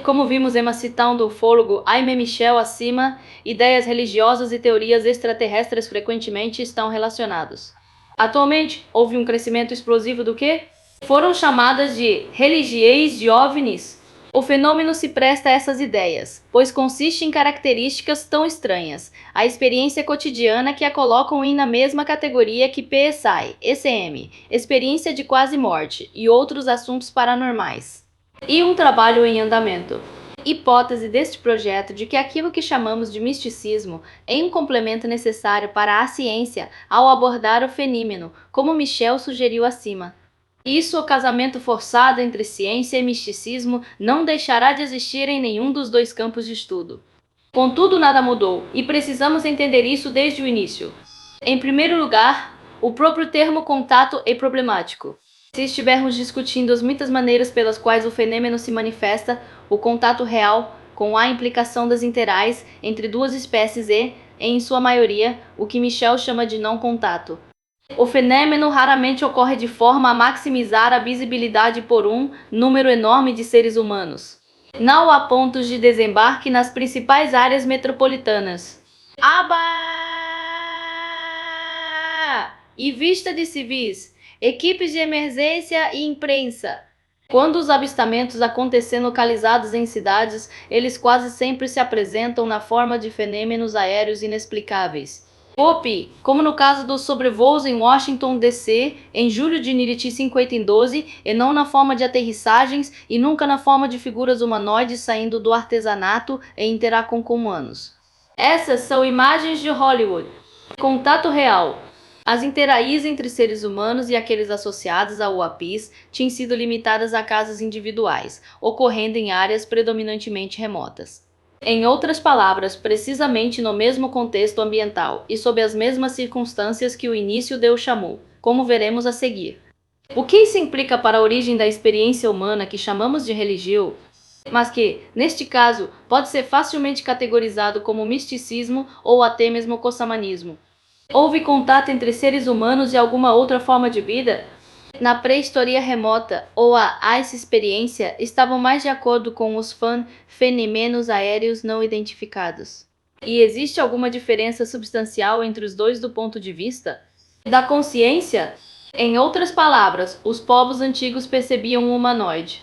Como vimos em citação do ufólogo Aimé Michel acima, ideias religiosas e teorias extraterrestres frequentemente estão relacionados. Atualmente, houve um crescimento explosivo do que foram chamadas de religiões de OVNIs. O fenômeno se presta a essas ideias, pois consiste em características tão estranhas, a experiência cotidiana que a colocam na mesma categoria que PSI, ECM, experiência de quase morte e outros assuntos paranormais. E um trabalho em andamento. Hipótese deste projeto de que aquilo que chamamos de misticismo é um complemento necessário para a ciência ao abordar o fenômeno, como Michel sugeriu acima. Isso, o casamento forçado entre ciência e misticismo não deixará de existir em nenhum dos dois campos de estudo. Contudo, nada mudou, e precisamos entender isso desde o início. Em primeiro lugar, o próprio termo contato é problemático. Se estivermos discutindo as muitas maneiras pelas quais o fenômeno se manifesta, o contato real, com a implicação das interais entre duas espécies é, em sua maioria, o que Michel chama de não contato. O fenômeno raramente ocorre de forma a maximizar a visibilidade por um número enorme de seres humanos. Não há pontos de desembarque nas principais áreas metropolitanas. E vista de civis, equipes de emergência e imprensa. Quando os avistamentos acontecem localizados em cidades, eles quase sempre se apresentam na forma de fenômenos aéreos inexplicáveis. Como no caso dos sobrevoos em Washington DC em julho de 1912, e não na forma de aterrissagens e nunca na forma de figuras humanoides saindo do artesanato e interagem com humanos. Essas são imagens de Hollywood. Contato real. As interações entre seres humanos e aqueles associados ao UAPs tinham sido limitadas a casos individuais, ocorrendo em áreas predominantemente remotas. Em outras palavras, precisamente no mesmo contexto ambiental e sob as mesmas circunstâncias que o início Deus chamou, como veremos a seguir. O que isso implica para a origem da experiência humana que chamamos de religião, mas que, neste caso, pode ser facilmente categorizado como misticismo ou até mesmo cossamanismo? Houve contato entre seres humanos e alguma outra forma de vida? Na pré-história remota, ou essa experiência, estavam mais de acordo com os fenômenos aéreos não identificados. E existe alguma diferença substancial entre os dois do ponto de vista da consciência? Em outras palavras, os povos antigos percebiam um humanoide,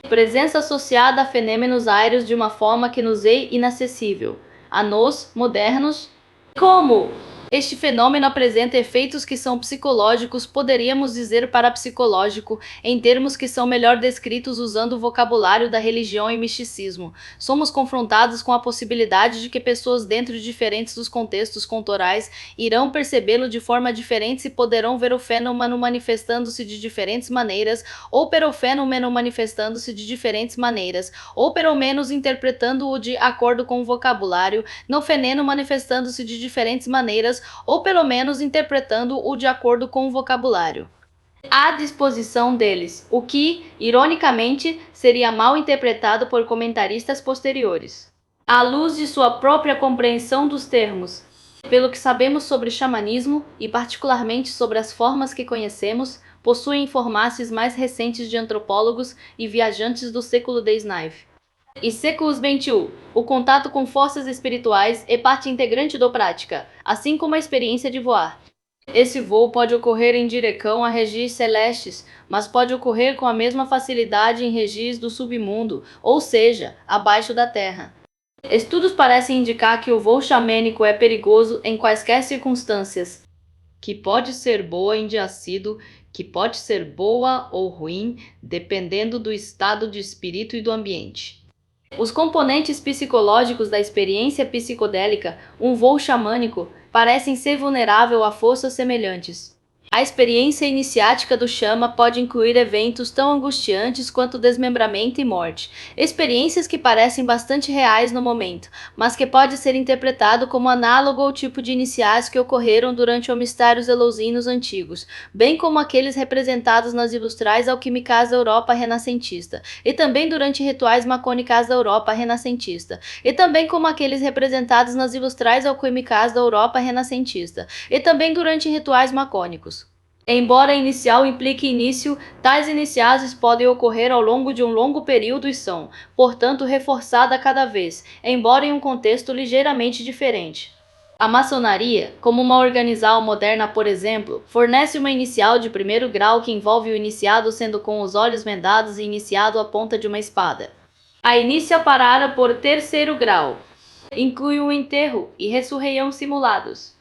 presença associada a fenômenos aéreos de uma forma que nos é inacessível. A nós, modernos, como? Este fenômeno apresenta efeitos que são psicológicos, poderíamos dizer parapsicológico, em termos que são melhor descritos usando o vocabulário da religião e misticismo. Somos confrontados com a possibilidade de que pessoas dentro de diferentes dos contextos culturais irão percebê-lo de forma diferente e poderão ver o fenômeno manifestando-se de diferentes maneiras, ou pelo fenômeno manifestando-se de diferentes maneiras, ou pelo menos interpretando-o de acordo com o vocabulário, no fenômeno manifestando-se de diferentes maneiras, ou pelo menos interpretando-o de acordo com o vocabulário à disposição deles, o que, ironicamente, seria mal interpretado por comentaristas posteriores. À luz de sua própria compreensão dos termos, pelo que sabemos sobre xamanismo, e particularmente sobre as formas que conhecemos, possuem informações mais recentes de antropólogos e viajantes do século XIX. E século XXI, o contato com forças espirituais é parte integrante da prática, assim como a experiência de voar. Esse voo pode ocorrer em direção a regiões celestes, mas pode ocorrer com a mesma facilidade em regiões do submundo, ou seja, abaixo da terra. Estudos parecem indicar que o voo xamânico é perigoso em quaisquer circunstâncias, que pode ser boa em diácido, que pode ser boa ou ruim, dependendo do estado de espírito e do ambiente. Os componentes psicológicos da experiência psicodélica, um voo xamânico, parecem ser vulneráveis a forças semelhantes. A experiência iniciática do chama pode incluir eventos tão angustiantes quanto desmembramento e morte, experiências que parecem bastante reais no momento, mas que pode ser interpretado como análogo ao tipo de iniciais que ocorreram durante os mistérios eleusinos antigos, bem como aqueles representados nas ilustrais alquímicas da Europa renascentista, e também durante rituais macônicas da Europa renascentista, e também como aqueles representados nas ilustrais alquímicas da Europa renascentista, e também durante rituais macônicos. Embora inicial implique início, tais iniciais podem ocorrer ao longo de um longo período e são, portanto, reforçadas cada vez, embora em um contexto ligeiramente diferente. A maçonaria, como uma organização moderna, por exemplo, fornece uma inicial de primeiro grau que envolve o iniciado sendo com os olhos vendados e iniciado à ponta de uma espada. A inícia parada por terceiro grau inclui o enterro e ressurreição simulados.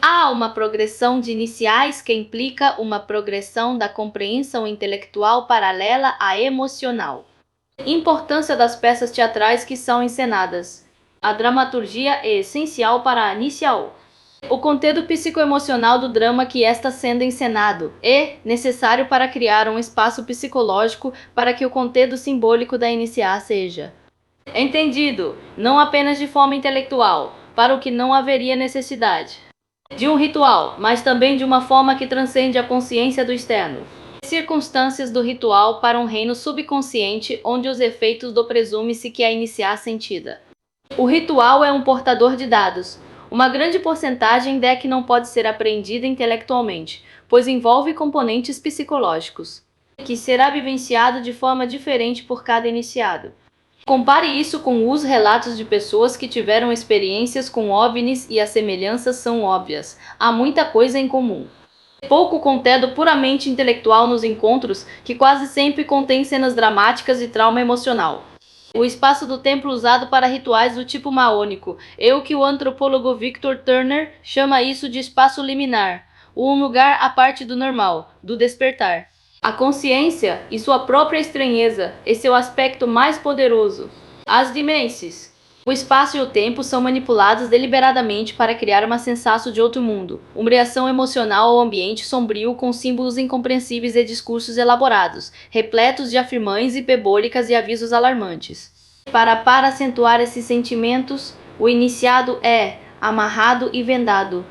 Há uma progressão de iniciais que implica uma progressão da compreensão intelectual paralela à emocional. Importância das peças teatrais que são encenadas. A dramaturgia é essencial para a inicial. O conteúdo psicoemocional do drama que está sendo encenado é necessário para criar um espaço psicológico para que o conteúdo simbólico da inicial seja entendido, não apenas de forma intelectual, para o que não haveria necessidade de um ritual, mas também de uma forma que transcende a consciência do externo. Circunstâncias do ritual para um reino subconsciente onde os efeitos do presume-se que a iniciar sentida. O ritual é um portador de dados. Uma grande porcentagem que não pode ser apreendida intelectualmente, pois envolve componentes psicológicos, que será vivenciado de forma diferente por cada iniciado. Compare isso com os relatos de pessoas que tiveram experiências com OVNIs e as semelhanças são óbvias. Há muita coisa em comum. Pouco conteúdo puramente intelectual nos encontros, que quase sempre contém cenas dramáticas e trauma emocional. O espaço do templo usado para rituais do tipo maônico é o que o antropólogo Victor Turner chama isso de espaço liminar, um lugar à parte do normal, do despertar. A consciência e sua própria estranheza é seu aspecto mais poderoso. As dimensões. O espaço e o tempo são manipulados deliberadamente para criar uma sensação de outro mundo, uma reação emocional ao ambiente sombrio com símbolos incompreensíveis e discursos elaborados, repletos de afirmões hiperbólicas e avisos alarmantes. Para acentuar esses sentimentos, o iniciado é amarrado e vendado.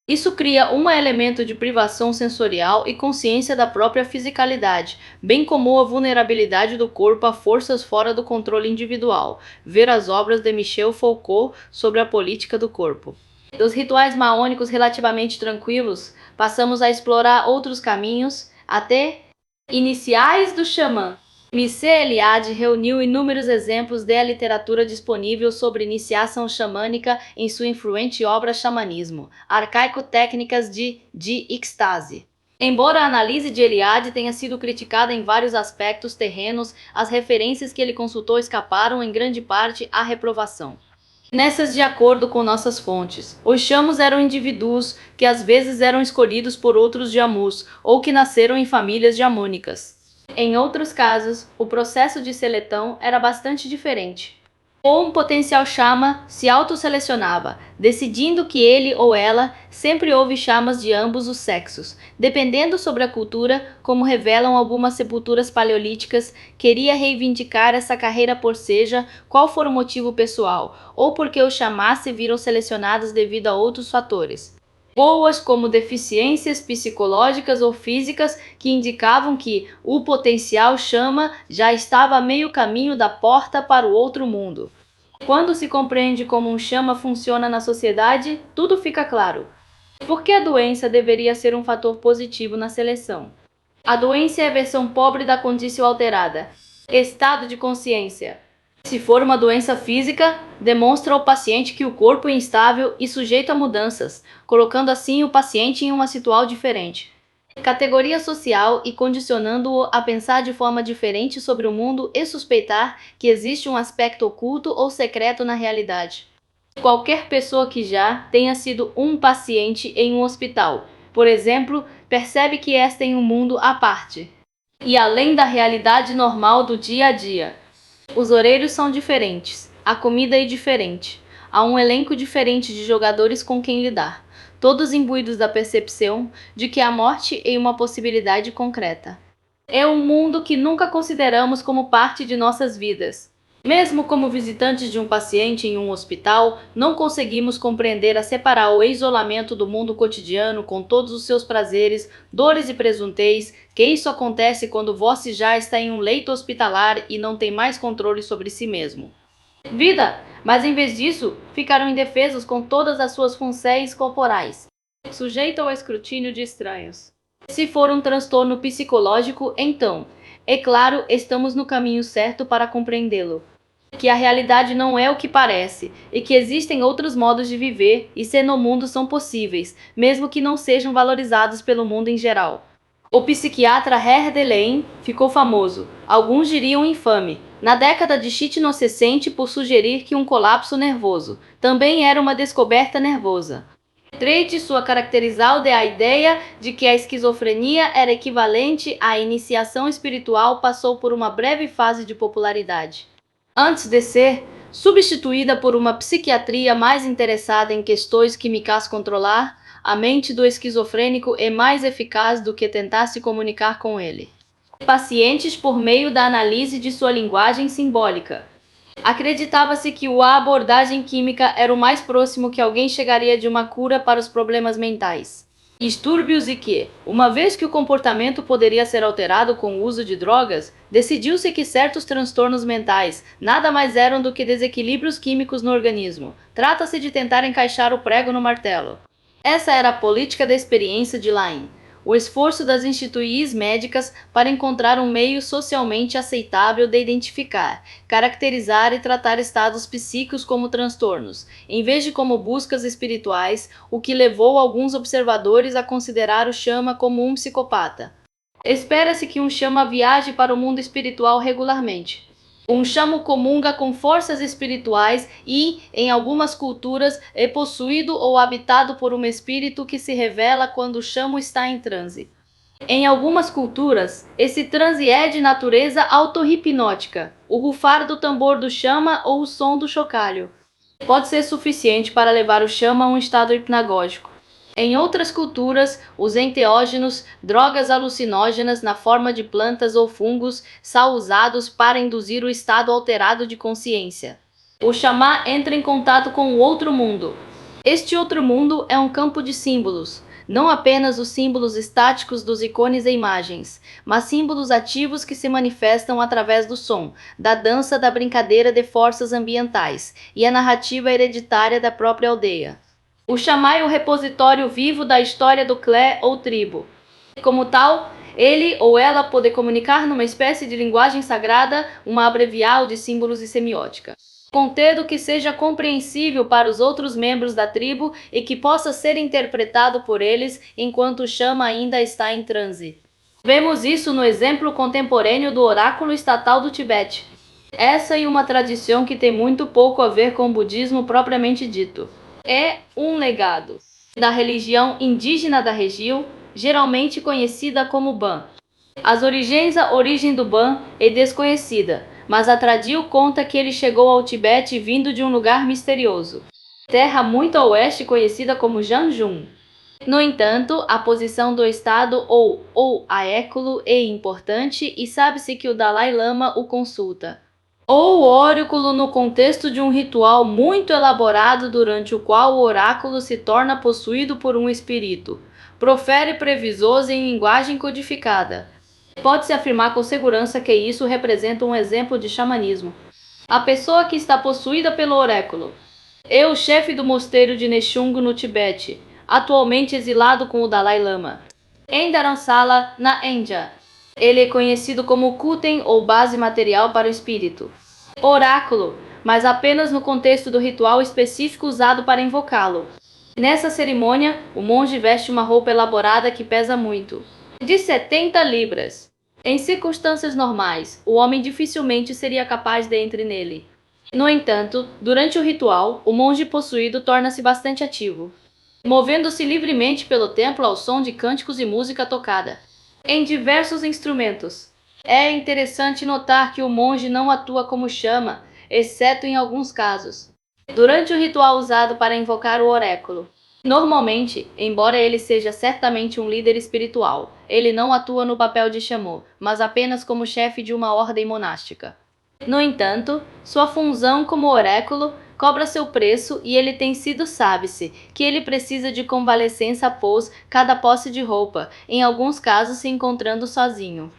Isso cria um elemento de privação sensorial e consciência da própria fisicalidade, bem como a vulnerabilidade do corpo a forças fora do controle individual. Ver as obras de Michel Foucault sobre a política do corpo. Dos rituais maônicos relativamente tranquilos, passamos a explorar outros caminhos, até iniciais do xamã. Mircea Eliade reuniu inúmeros exemplos da literatura disponível sobre iniciação xamânica em sua influente obra Xamanismo, arcaico-técnicas de êxtase. Embora a análise de Eliade tenha sido criticada em vários aspectos terrenos, as referências que ele consultou escaparam em grande parte à reprovação. Nessas, de acordo com nossas fontes, os xamos eram indivíduos que às vezes eram escolhidos por outros jamus ou que nasceram em famílias jamônicas. Em outros casos, o processo de seleção era bastante diferente. Um potencial chama se autoselecionava, decidindo que ele ou ela sempre houve chamas de ambos os sexos. Dependendo sobre a cultura, como revelam algumas sepulturas paleolíticas, queria reivindicar essa carreira por seja qual for o motivo pessoal, ou porque os chamás se viram selecionados devido a outros fatores. Boas como deficiências psicológicas ou físicas que indicavam que o potencial chama já estava a meio caminho da porta para o outro mundo. Quando se compreende como um chama funciona na sociedade, tudo fica claro. Por que a doença deveria ser um fator positivo na seleção? A doença é a versão pobre da condição alterada. Estado de consciência. Se for uma doença física, demonstra ao paciente que o corpo é instável e sujeito a mudanças, colocando assim o paciente em uma situação diferente. Categoria social e condicionando-o a pensar de forma diferente sobre o mundo e suspeitar que existe um aspecto oculto ou secreto na realidade. Qualquer pessoa que já tenha sido um paciente em um hospital, por exemplo, percebe que esta é um mundo à parte e além da realidade normal do dia a dia. Os horários são diferentes, a comida é diferente, há um elenco diferente de jogadores com quem lidar. todos imbuídos da percepção de que a morte é uma possibilidade concreta. É um mundo que nunca consideramos como parte de nossas vidas. Mesmo como visitantes de um paciente em um hospital, não conseguimos compreender a separar o isolamento do mundo cotidiano com todos os seus prazeres, dores e presuntéis, que isso acontece quando você já está em um leito hospitalar e não tem mais controle sobre si mesmo. Vida! Mas em vez disso, ficaram indefesos com todas as suas funções corporais, sujeito ao escrutínio de estranhos. Se for um transtorno psicológico, então, é claro, estamos no caminho certo para compreendê-lo. Que a realidade não é o que parece, e que existem outros modos de viver e ser no mundo são possíveis, mesmo que não sejam valorizados pelo mundo em geral. O psiquiatra Herdelaine ficou famoso, alguns diriam infame, na década de xixi-inocente por sugerir que um colapso nervoso também era uma descoberta nervosa. Trate sua caracterizal de a ideia de que a esquizofrenia era equivalente à iniciação espiritual passou por uma breve fase de popularidade, antes de ser substituída por uma psiquiatria mais interessada em questões químicas controlar. A mente do esquizofrênico é mais eficaz do que tentar se comunicar com ele. Pacientes por meio da análise de sua linguagem simbólica. Acreditava-se que a abordagem química era o mais próximo que alguém chegaria de uma cura para os problemas mentais, distúrbios e que, uma vez que o comportamento poderia ser alterado com o uso de drogas, decidiu-se que certos transtornos mentais nada mais eram do que desequilíbrios químicos no organismo. Trata-se de tentar encaixar o prego no martelo. Essa era a política da experiência de Laing, o esforço das instituições médicas para encontrar um meio socialmente aceitável de identificar, caracterizar e tratar estados psíquicos como transtornos, em vez de como buscas espirituais, o que levou alguns observadores a considerar o chama como um psicopata. Espera-se que um chama viaje para o mundo espiritual regularmente. Um chamo comunga com forças espirituais e, em algumas culturas, é possuído ou habitado por um espírito que se revela quando o chamo está em transe. Em algumas culturas, esse transe é de natureza autorhipnótica. O rufar do tambor do chama ou o som do chocalho pode ser suficiente para levar o chama a um estado hipnagógico. Em outras culturas, os enteógenos, drogas alucinógenas na forma de plantas ou fungos, são usados para induzir o estado alterado de consciência. O chamá entra em contato com o outro mundo. Este outro mundo é um campo de símbolos, não apenas os símbolos estáticos dos ícones e imagens, mas símbolos ativos que se manifestam através do som, da dança, da brincadeira de forças ambientais e a narrativa hereditária da própria aldeia. O chamá é o repositório vivo da história do clã ou tribo. Como tal, ele ou ela pode comunicar numa espécie de linguagem sagrada, uma abrevial de símbolos e semiótica, conteúdo que seja compreensível para os outros membros da tribo e que possa ser interpretado por eles enquanto o chama ainda está em transe. Vemos isso no exemplo contemporâneo do oráculo estatal do Tibete. Essa é uma tradição que tem muito pouco a ver com o budismo propriamente dito. É um legado da religião indígena da região, geralmente conhecida como Ban. A origem do Ban é desconhecida, mas a tradição conta que ele chegou ao Tibete vindo de um lugar misterioso, terra muito a oeste conhecida como Janjun. No entanto, a posição do estado ou aéculo é importante e sabe-se que o Dalai Lama o consulta. Ou o oráculo no contexto de um ritual muito elaborado durante o qual o oráculo se torna possuído por um espírito. Profere previsões em linguagem codificada. Pode-se afirmar com segurança que isso representa um exemplo de xamanismo. A pessoa que está possuída pelo oráculo é o chefe do mosteiro de Nechung no Tibete, atualmente exilado com o Dalai Lama, em Dharamsala, na Índia. Ele é conhecido como Kuten ou base material para o espírito. Oráculo, mas apenas no contexto do ritual específico usado para invocá-lo. Nessa cerimônia, o monge veste uma roupa elaborada que pesa muito, de 70 libras. Em circunstâncias normais, o homem dificilmente seria capaz de entrar nele. No entanto, durante o ritual, o monge possuído torna-se bastante ativo, movendo-se livremente pelo templo ao som de cânticos e música tocada em diversos instrumentos. É interessante notar que o monge não atua como chama, exceto em alguns casos, durante o ritual usado para invocar o oráculo. Normalmente, embora ele seja certamente um líder espiritual, ele não atua no papel de Shamu, mas apenas como chefe de uma ordem monástica. No entanto, sua função como oráculo cobra seu preço e ele tem sido sabe-se que ele precisa de convalescença após cada posse de roupa, em alguns casos se encontrando sozinho.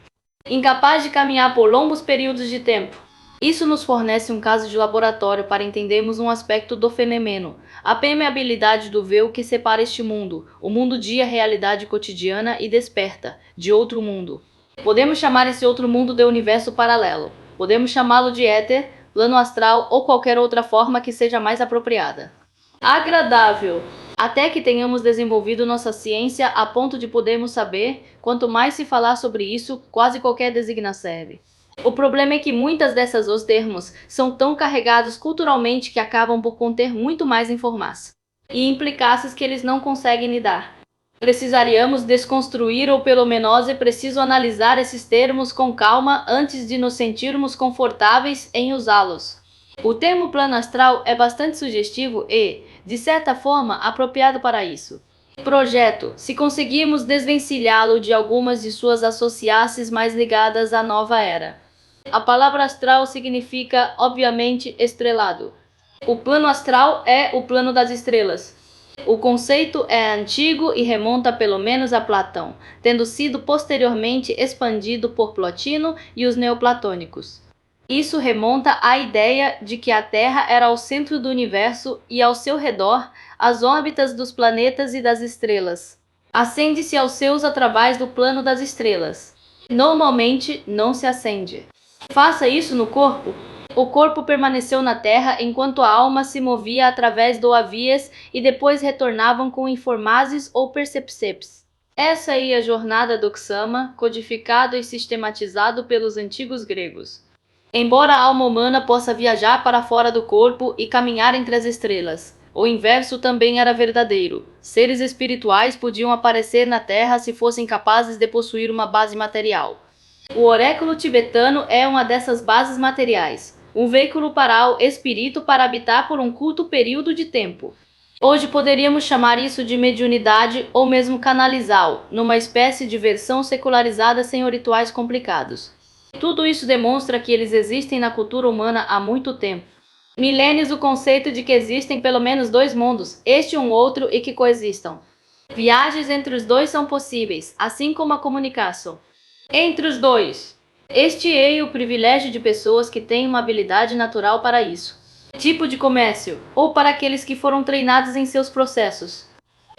Incapaz de caminhar por longos períodos de tempo. Isso nos fornece um caso de laboratório para entendermos um aspecto do fenômeno, a permeabilidade do véu que separa este mundo, o mundo dia realidade cotidiana e desperta, de outro mundo. Podemos chamar esse outro mundo de universo paralelo. Podemos chamá-lo de éter, plano astral ou qualquer outra forma que seja mais apropriada. Agradável. Até que tenhamos desenvolvido nossa ciência a ponto de podermos saber, quanto mais se falar sobre isso, quase qualquer designação serve. O problema é que muitas dessas os termos são tão carregados culturalmente que acabam por conter muito mais informação e implicações que eles não conseguem lidar. Precisaríamos desconstruir ou pelo menos é preciso analisar esses termos com calma antes de nos sentirmos confortáveis em usá-los. O termo plano astral é bastante sugestivo e, de certa forma, apropriado para isso. Projeto, se conseguirmos desvencilhá-lo de algumas de suas associações mais ligadas à nova era. A palavra astral significa, obviamente, estrelado. O plano astral é o plano das estrelas. O conceito é antigo e remonta pelo menos a Platão, tendo sido posteriormente expandido por Plotino e os neoplatônicos. Isso remonta à ideia de que a Terra era o centro do universo e ao seu redor as órbitas dos planetas e das estrelas. Acende-se aos seus através do plano das estrelas. Normalmente não se acende. Faça isso no corpo. O corpo permaneceu na Terra enquanto a alma se movia através do avias e depois retornavam com informases ou percepceps. Essa é a jornada do Ksama, codificado e sistematizado pelos antigos gregos. Embora a alma humana possa viajar para fora do corpo e caminhar entre as estrelas, o inverso também era verdadeiro. Seres espirituais podiam aparecer na Terra se fossem capazes de possuir uma base material. O oráculo tibetano é uma dessas bases materiais, um veículo para o espírito para habitar por um curto período de tempo. Hoje poderíamos chamar isso de mediunidade ou mesmo canalizá-lo, numa espécie de versão secularizada sem rituais complicados. Tudo isso demonstra que eles existem na cultura humana há muito tempo. Milênios o conceito de que existem pelo menos dois mundos, este e um outro, e que coexistam. Viagens entre os dois são possíveis, assim como a comunicação entre os dois. Este é o privilégio de pessoas que têm uma habilidade natural para isso. Tipo de comércio, ou para aqueles que foram treinados em seus processos.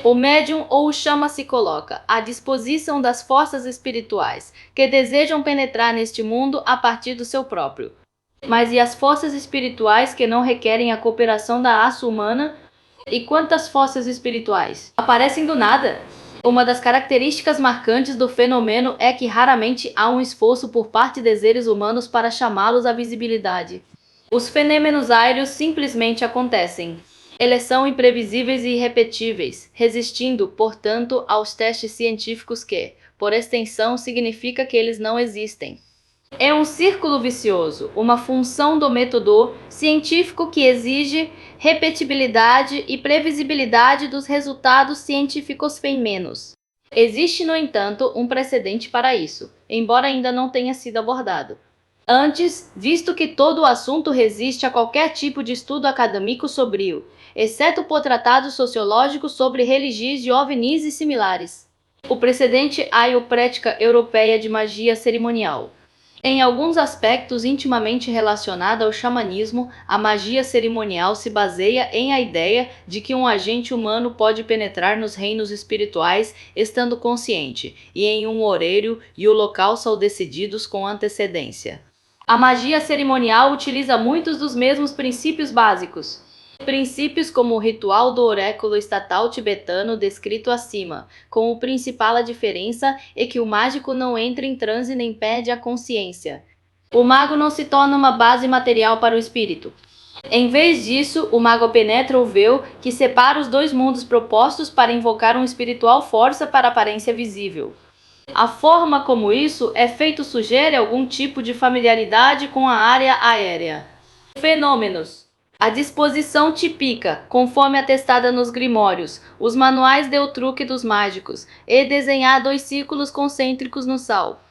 O médium ou o chama se coloca à disposição das forças espirituais que desejam penetrar neste mundo a partir do seu próprio. Mas e as forças espirituais que não requerem a cooperação da raça humana? E quantas forças espirituais aparecem do nada? Uma das características marcantes do fenômeno é que raramente há um esforço por parte de seres humanos para chamá-los à visibilidade. Os fenômenos aéreos simplesmente acontecem. Eles são imprevisíveis e irrepetíveis, resistindo, portanto, aos testes científicos que, por extensão, significa que eles não existem. É um círculo vicioso, uma função do método científico que exige repetibilidade e previsibilidade dos resultados científicos fenômenos. Existe, no entanto, um precedente para isso, embora ainda não tenha sido abordado. Antes, visto que todo o assunto resiste a qualquer tipo de estudo acadêmico sobrio, exceto por tratados sociológicos sobre religiões de OVNIs e similares. O precedente é a prática europeia de magia cerimonial. Em alguns aspectos intimamente relacionados ao xamanismo, a magia cerimonial se baseia em a ideia de que um agente humano pode penetrar nos reinos espirituais estando consciente, e em um horário e o local são decididos com antecedência. A magia cerimonial utiliza muitos dos mesmos princípios básicos. Princípios como o ritual do oráculo estatal tibetano descrito acima, com a principal diferença é que o mágico não entra em transe nem perde a consciência. O mago não se torna uma base material para o espírito. Em vez disso, o mago penetra o véu que separa os dois mundos propostos para invocar uma espiritual força para a aparência visível. A forma como isso é feito sugere algum tipo de familiaridade com a área aérea. Fenômenos. A disposição típica, conforme atestada nos grimórios, os manuais de o truque dos mágicos, e desenhar 2 círculos concêntricos no sal.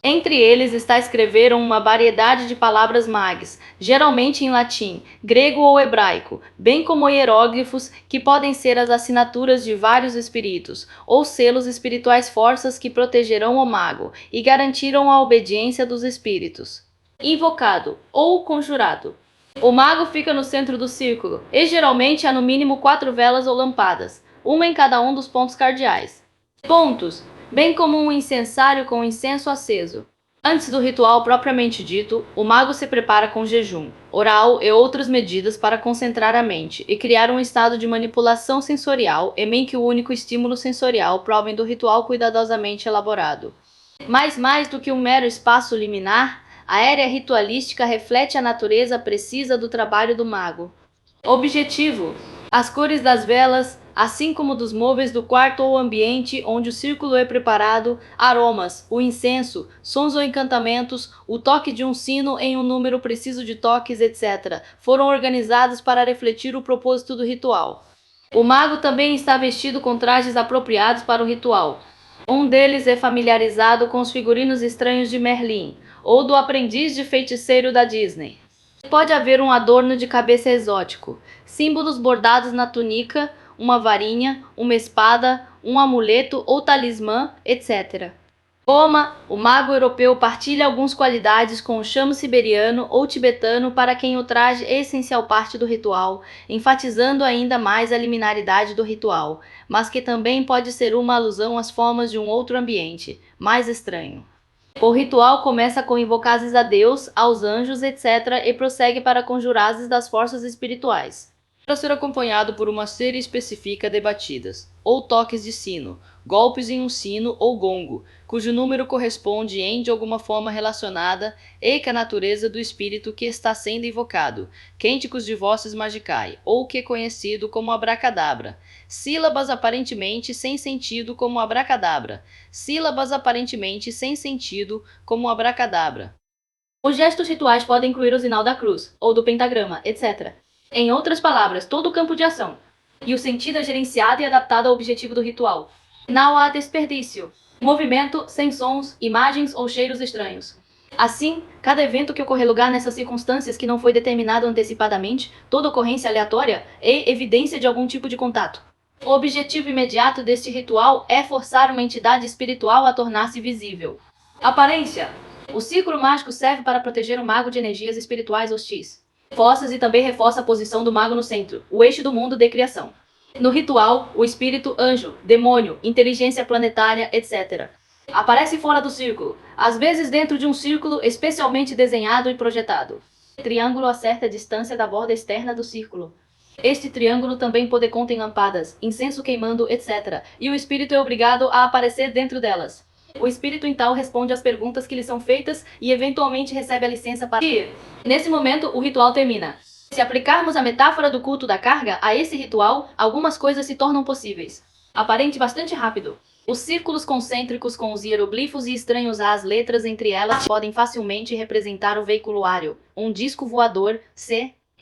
Entre eles está escrever uma variedade de palavras mágicas, geralmente em latim, grego ou hebraico, bem como hieróglifos, que podem ser as assinaturas de vários espíritos, ou selos espirituais forças que protegerão o mago e garantiram a obediência dos espíritos. Invocado ou conjurado. O mago fica no centro do círculo, e geralmente há no mínimo 4 velas ou lâmpadas, uma em cada um dos pontos cardeais. Pontos, bem como um incensário com incenso aceso. Antes do ritual propriamente dito, o mago se prepara com jejum, oral e outras medidas para concentrar a mente e criar um estado de manipulação sensorial em que o único estímulo sensorial provém do ritual cuidadosamente elaborado. Mas mais do que um mero espaço liminar, a área ritualística reflete a natureza precisa do trabalho do mago. Objetivo: as cores das velas, assim como dos móveis do quarto ou ambiente onde o círculo é preparado, aromas, o incenso, sons ou encantamentos, o toque de um sino em um número preciso de toques, etc., foram organizados para refletir o propósito do ritual. O mago também está vestido com trajes apropriados para o ritual. Um deles é familiarizado com os figurinos estranhos de Merlin, ou do aprendiz de feiticeiro da Disney. Pode haver um adorno de cabeça exótico, símbolos bordados na túnica, uma varinha, uma espada, um amuleto ou talismã, etc. O mago europeu partilha algumas qualidades com o chamo siberiano ou tibetano para quem o traje é essencial parte do ritual, enfatizando ainda mais a liminaridade do ritual, mas que também pode ser uma alusão às formas de um outro ambiente, mais estranho. O ritual começa com invocases a Deus, aos anjos, etc. e prossegue para conjurases das forças espirituais, para ser acompanhado por uma série específica de batidas, ou toques de sino, golpes em um sino ou gongo, cujo número corresponde de alguma forma relacionada com a natureza do espírito que está sendo invocado, cânticos de vozes magicae, ou que é conhecido como abracadabra, sílabas aparentemente sem sentido como abracadabra, sílabas aparentemente sem sentido como abracadabra. Os gestos rituais podem incluir o sinal da cruz, ou do pentagrama, etc. Em outras palavras, todo o campo de ação. E o sentido é gerenciado e adaptado ao objetivo do ritual. Não há desperdício. Movimento, sem sons, imagens ou cheiros estranhos. Assim, cada evento que ocorrer lugar nessas circunstâncias que não foi determinado antecipadamente, toda ocorrência aleatória, é evidência de algum tipo de contato. O objetivo imediato deste ritual é forçar uma entidade espiritual a tornar-se visível. Aparência. O círculo mágico serve para proteger o mago de energias espirituais hostis. Forças e também reforça a posição do mago no centro, o eixo do mundo de criação. No ritual, o espírito, anjo, demônio, inteligência planetária, etc. aparece fora do círculo, às vezes dentro de um círculo especialmente desenhado e projetado. Triângulo a certa distância da borda externa do círculo. Este triângulo também pode conter lâmpadas, incenso queimando, etc. E o espírito é obrigado a aparecer dentro delas. O espírito então responde às perguntas que lhe são feitas e eventualmente recebe a licença para ir. Nesse momento, o ritual termina. Se aplicarmos a metáfora do culto da carga a esse ritual, algumas coisas se tornam possíveis. Aparente bastante rápido. Os círculos concêntricos com os hieroglifos e estranhos as letras entre elas podem facilmente representar o veiculário, um disco voador,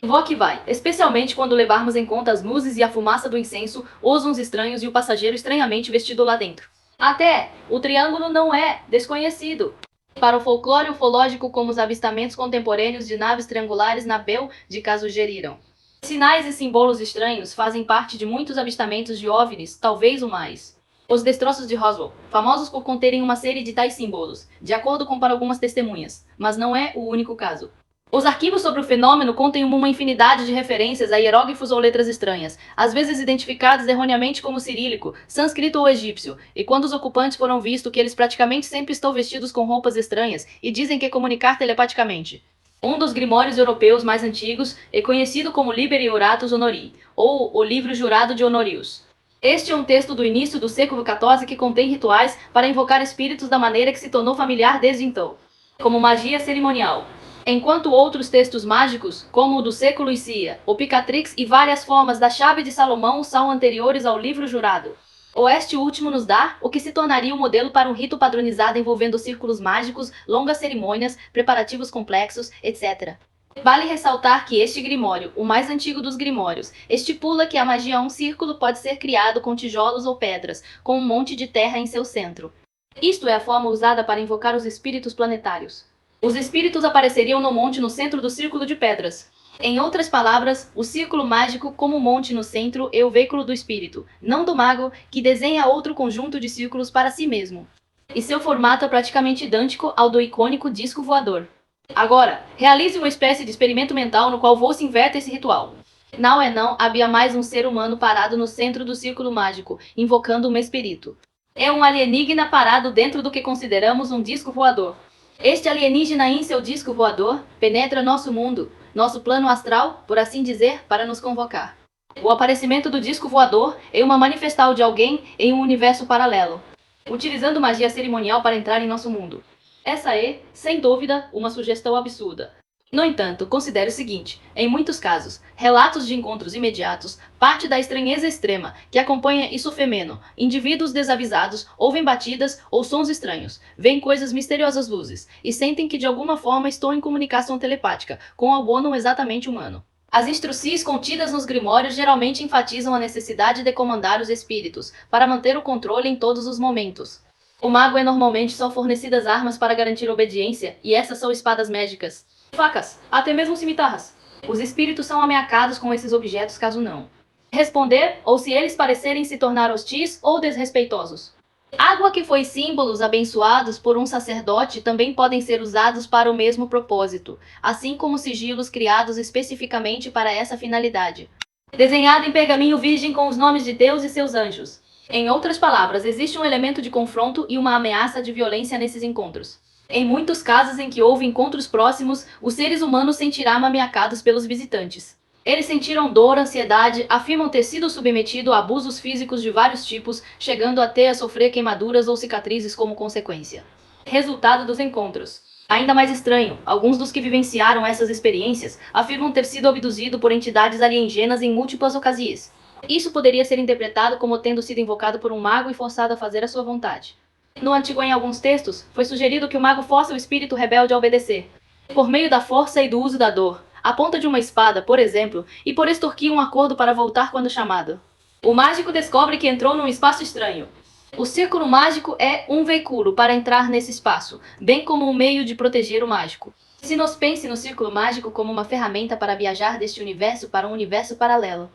Vó que vai, especialmente quando levarmos em conta as luzes e a fumaça do incenso, os uns estranhos e o passageiro estranhamente vestido lá dentro. Até, o triângulo não é desconhecido para o folclore ufológico, como os avistamentos contemporâneos de naves triangulares na Bel de cá sugeriram. Sinais e símbolos estranhos fazem parte de muitos avistamentos de OVNIs, talvez o mais. Os destroços de Roswell, famosos por conterem uma série de tais símbolos, de acordo com para algumas testemunhas, mas não é o único caso. Os arquivos sobre o fenômeno contêm uma infinidade de referências a hieróglifos ou letras estranhas, às vezes identificadas erroneamente como cirílico, sânscrito ou egípcio, e quando os ocupantes foram vistos que eles praticamente sempre estão vestidos com roupas estranhas e dizem que comunicar telepaticamente. Um dos grimórios europeus mais antigos é conhecido como Liber Iuratus Honori, ou o Livro Jurado de Honorius. Este é um texto do início do século XIV que contém rituais para invocar espíritos da maneira que se tornou familiar desde então, como magia cerimonial. Enquanto outros textos mágicos, como o do século Cia, o Picatrix e várias formas da Chave de Salomão são anteriores ao livro jurado. Este último nos dá o que se tornaria o modelo para um rito padronizado envolvendo círculos mágicos, longas cerimônias, preparativos complexos, etc. Vale ressaltar que este grimório, o mais antigo dos grimórios, estipula que a magia um círculo pode ser criado com tijolos ou pedras, com um monte de terra em seu centro. Isto é a forma usada para invocar os espíritos planetários. Os espíritos apareceriam no monte no centro do círculo de pedras. Em outras palavras, o círculo mágico como monte no centro é o veículo do espírito, não do mago, que desenha outro conjunto de círculos para si mesmo. E seu formato é praticamente idêntico ao do icônico disco voador. Agora, realize uma espécie de experimento mental no qual você inverte esse ritual. Não, havia mais um ser humano parado no centro do círculo mágico, invocando um espírito. É um alienígena parado dentro do que consideramos um disco voador. Este alienígena em seu disco voador penetra nosso mundo, nosso plano astral, por assim dizer, para nos convocar. O aparecimento do disco voador é uma manifestal de alguém em um universo paralelo, utilizando magia cerimonial para entrar em nosso mundo. Essa é, sem dúvida, uma sugestão absurda. No entanto, considere o seguinte: em muitos casos, relatos de encontros imediatos parte da estranheza extrema que acompanha isso feminino. Indivíduos desavisados ouvem batidas ou sons estranhos, veem coisas misteriosas luzes e sentem que de alguma forma estão em comunicação telepática com algo não exatamente humano. As instruções contidas nos grimórios geralmente enfatizam a necessidade de comandar os espíritos para manter o controle em todos os momentos. O mago é normalmente só fornecidas armas para garantir obediência, e essas são espadas mágicas, facas, até mesmo cimitarras. Os espíritos são ameaçados com esses objetos caso não responder, ou se eles parecerem se tornar hostis ou desrespeitosos. Água que foi símbolos abençoados por um sacerdote também podem ser usados para o mesmo propósito, assim como sigilos criados especificamente para essa finalidade. Desenhado em pergaminho virgem com os nomes de Deus e seus anjos. Em outras palavras, existe um elemento de confronto e uma ameaça de violência nesses encontros. Em muitos casos em que houve encontros próximos, os seres humanos sentirão ameaçados pelos visitantes. Eles sentiram dor, ansiedade, afirmam ter sido submetido a abusos físicos de vários tipos, chegando até a sofrer queimaduras ou cicatrizes como consequência. Resultado dos encontros. Ainda mais estranho, alguns dos que vivenciaram essas experiências afirmam ter sido abduzidos por entidades alienígenas em múltiplas ocasiões. Isso poderia ser interpretado como tendo sido invocado por um mago e forçado a fazer a sua vontade. No Antigo, em alguns textos, foi sugerido que o mago force o espírito rebelde a obedecer, por meio da força e do uso da dor, a ponta de uma espada, por exemplo, e por extorquir um acordo para voltar quando chamado. O mágico descobre que entrou num espaço estranho. O círculo mágico é um veículo para entrar nesse espaço, bem como um meio de proteger o mágico. Se nos pense no círculo mágico como uma ferramenta para viajar deste universo para um universo paralelo.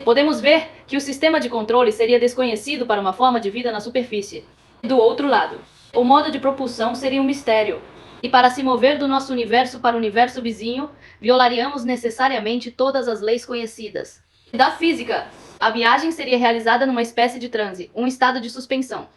Podemos ver que o sistema de controle seria desconhecido para uma forma de vida na superfície. Do outro lado, o modo de propulsão seria um mistério. E para se mover do nosso universo para o universo vizinho, violaríamos necessariamente todas as leis conhecidas da física. A viagem seria realizada numa espécie de transe, um estado de suspensão.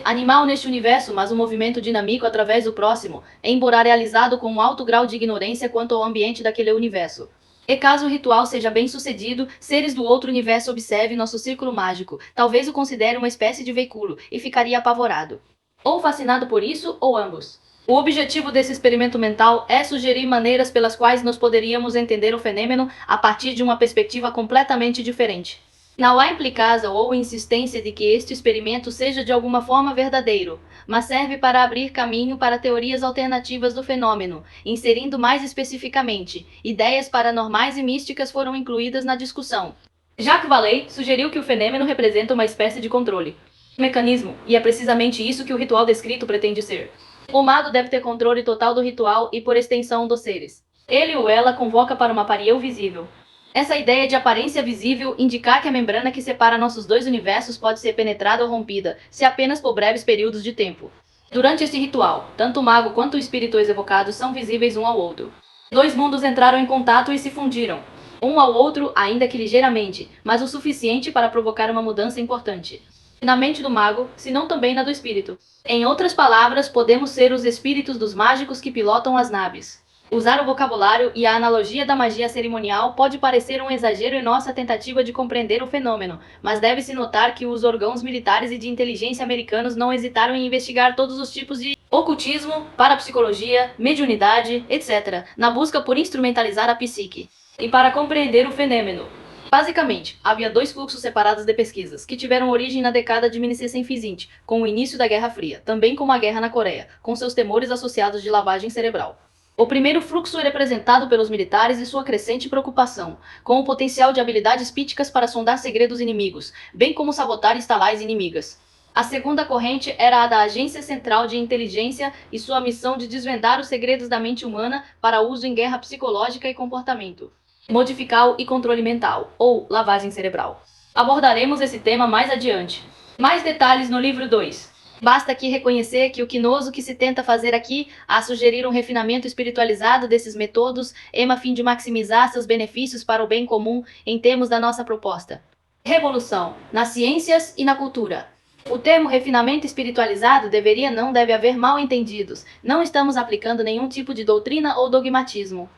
Animal neste universo, mas um movimento dinâmico através do próximo, embora realizado com um alto grau de ignorância quanto ao ambiente daquele universo. E caso o ritual seja bem sucedido, seres do outro universo observem nosso círculo mágico, talvez o considere uma espécie de veículo, e ficaria apavorado. Ou fascinado por isso, ou ambos. O objetivo desse experimento mental é sugerir maneiras pelas quais nós poderíamos entender o fenômeno a partir de uma perspectiva completamente diferente. Não há implicância ou insistência de que este experimento seja de alguma forma verdadeiro, mas serve para abrir caminho para teorias alternativas do fenômeno, inserindo mais especificamente, ideias paranormais e místicas foram incluídas na discussão. Jacques Vallée sugeriu que o fenômeno representa uma espécie de controle mecanismo, e é precisamente isso que o ritual descrito pretende ser. O mago deve ter controle total do ritual e, por extensão, dos seres. Ele ou ela convoca para uma pariel visível. Essa ideia de aparência visível indicar que a membrana que separa nossos dois universos pode ser penetrada ou rompida, se apenas por breves períodos de tempo. Durante esse ritual, tanto o mago quanto o espírito evocado são visíveis um ao outro. Dois mundos entraram em contato e se fundiram, um ao outro, ainda que ligeiramente, mas o suficiente para provocar uma mudança importante na mente do mago, se não também na do espírito. Em outras palavras, podemos ser os espíritos dos mágicos que pilotam as naves. Usar o vocabulário e a analogia da magia cerimonial pode parecer um exagero em nossa tentativa de compreender o fenômeno, mas deve-se notar que os órgãos militares e de inteligência americanos não hesitaram em investigar todos os tipos de ocultismo, parapsicologia, mediunidade, etc., na busca por instrumentalizar a psique. E para compreender o fenômeno, basicamente, havia dois fluxos separados de pesquisas, que tiveram origem na década de 1920, com o início da Guerra Fria, também como a Guerra na Coreia, com seus temores associados de lavagem cerebral. O primeiro fluxo é representado pelos militares e sua crescente preocupação, com o potencial de habilidades píticas para sondar segredos inimigos, bem como sabotar instalações inimigas. A segunda corrente era a da Agência Central de Inteligência e sua missão de desvendar os segredos da mente humana para uso em guerra psicológica e comportamento modifical e controle mental, ou lavagem cerebral. Abordaremos esse tema mais adiante. Mais detalhes no livro 2. Basta aqui reconhecer que o quinoso que se tenta fazer aqui a sugerir um refinamento espiritualizado desses métodos a fim de maximizar seus benefícios para o bem comum em termos da nossa proposta. Revolução nas ciências e na cultura. O termo refinamento espiritualizado não deve haver mal entendidos. Não estamos aplicando nenhum tipo de doutrina ou dogmatismo.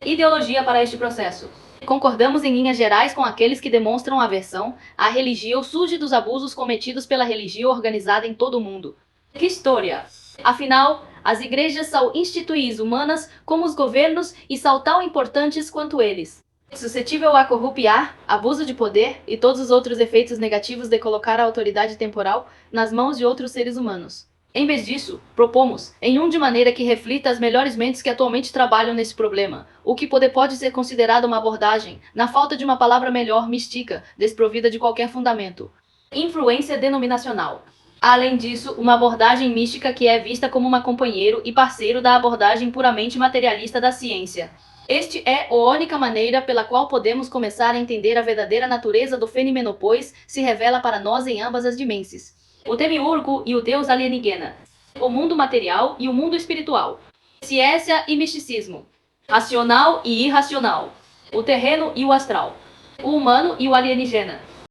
Ideologia para este processo. Concordamos em linhas gerais com aqueles que demonstram aversão à religião surge dos abusos cometidos pela religião organizada em todo o mundo. Que história! Afinal, as igrejas são instituições humanas como os governos e são tão importantes quanto eles. Suscetível a corrupção, abuso de poder e todos os outros efeitos negativos de colocar a autoridade temporal nas mãos de outros seres humanos. Em vez disso, propomos, de maneira que reflita as melhores mentes que atualmente trabalham nesse problema, o que pode ser considerado uma abordagem, na falta de uma palavra melhor, mística, desprovida de qualquer fundamento. Influência denominacional. Além disso, uma abordagem mística que é vista como uma companheiro e parceiro da abordagem puramente materialista da ciência. Este é a única maneira pela qual podemos começar a entender a verdadeira natureza do fenômeno, pois se revela para nós em ambas as dimensões. O Demiurgo e o Deus alienígena, o mundo material e o mundo espiritual, ciência e misticismo, racional e irracional, o terreno e o astral, o humano e o alienígena.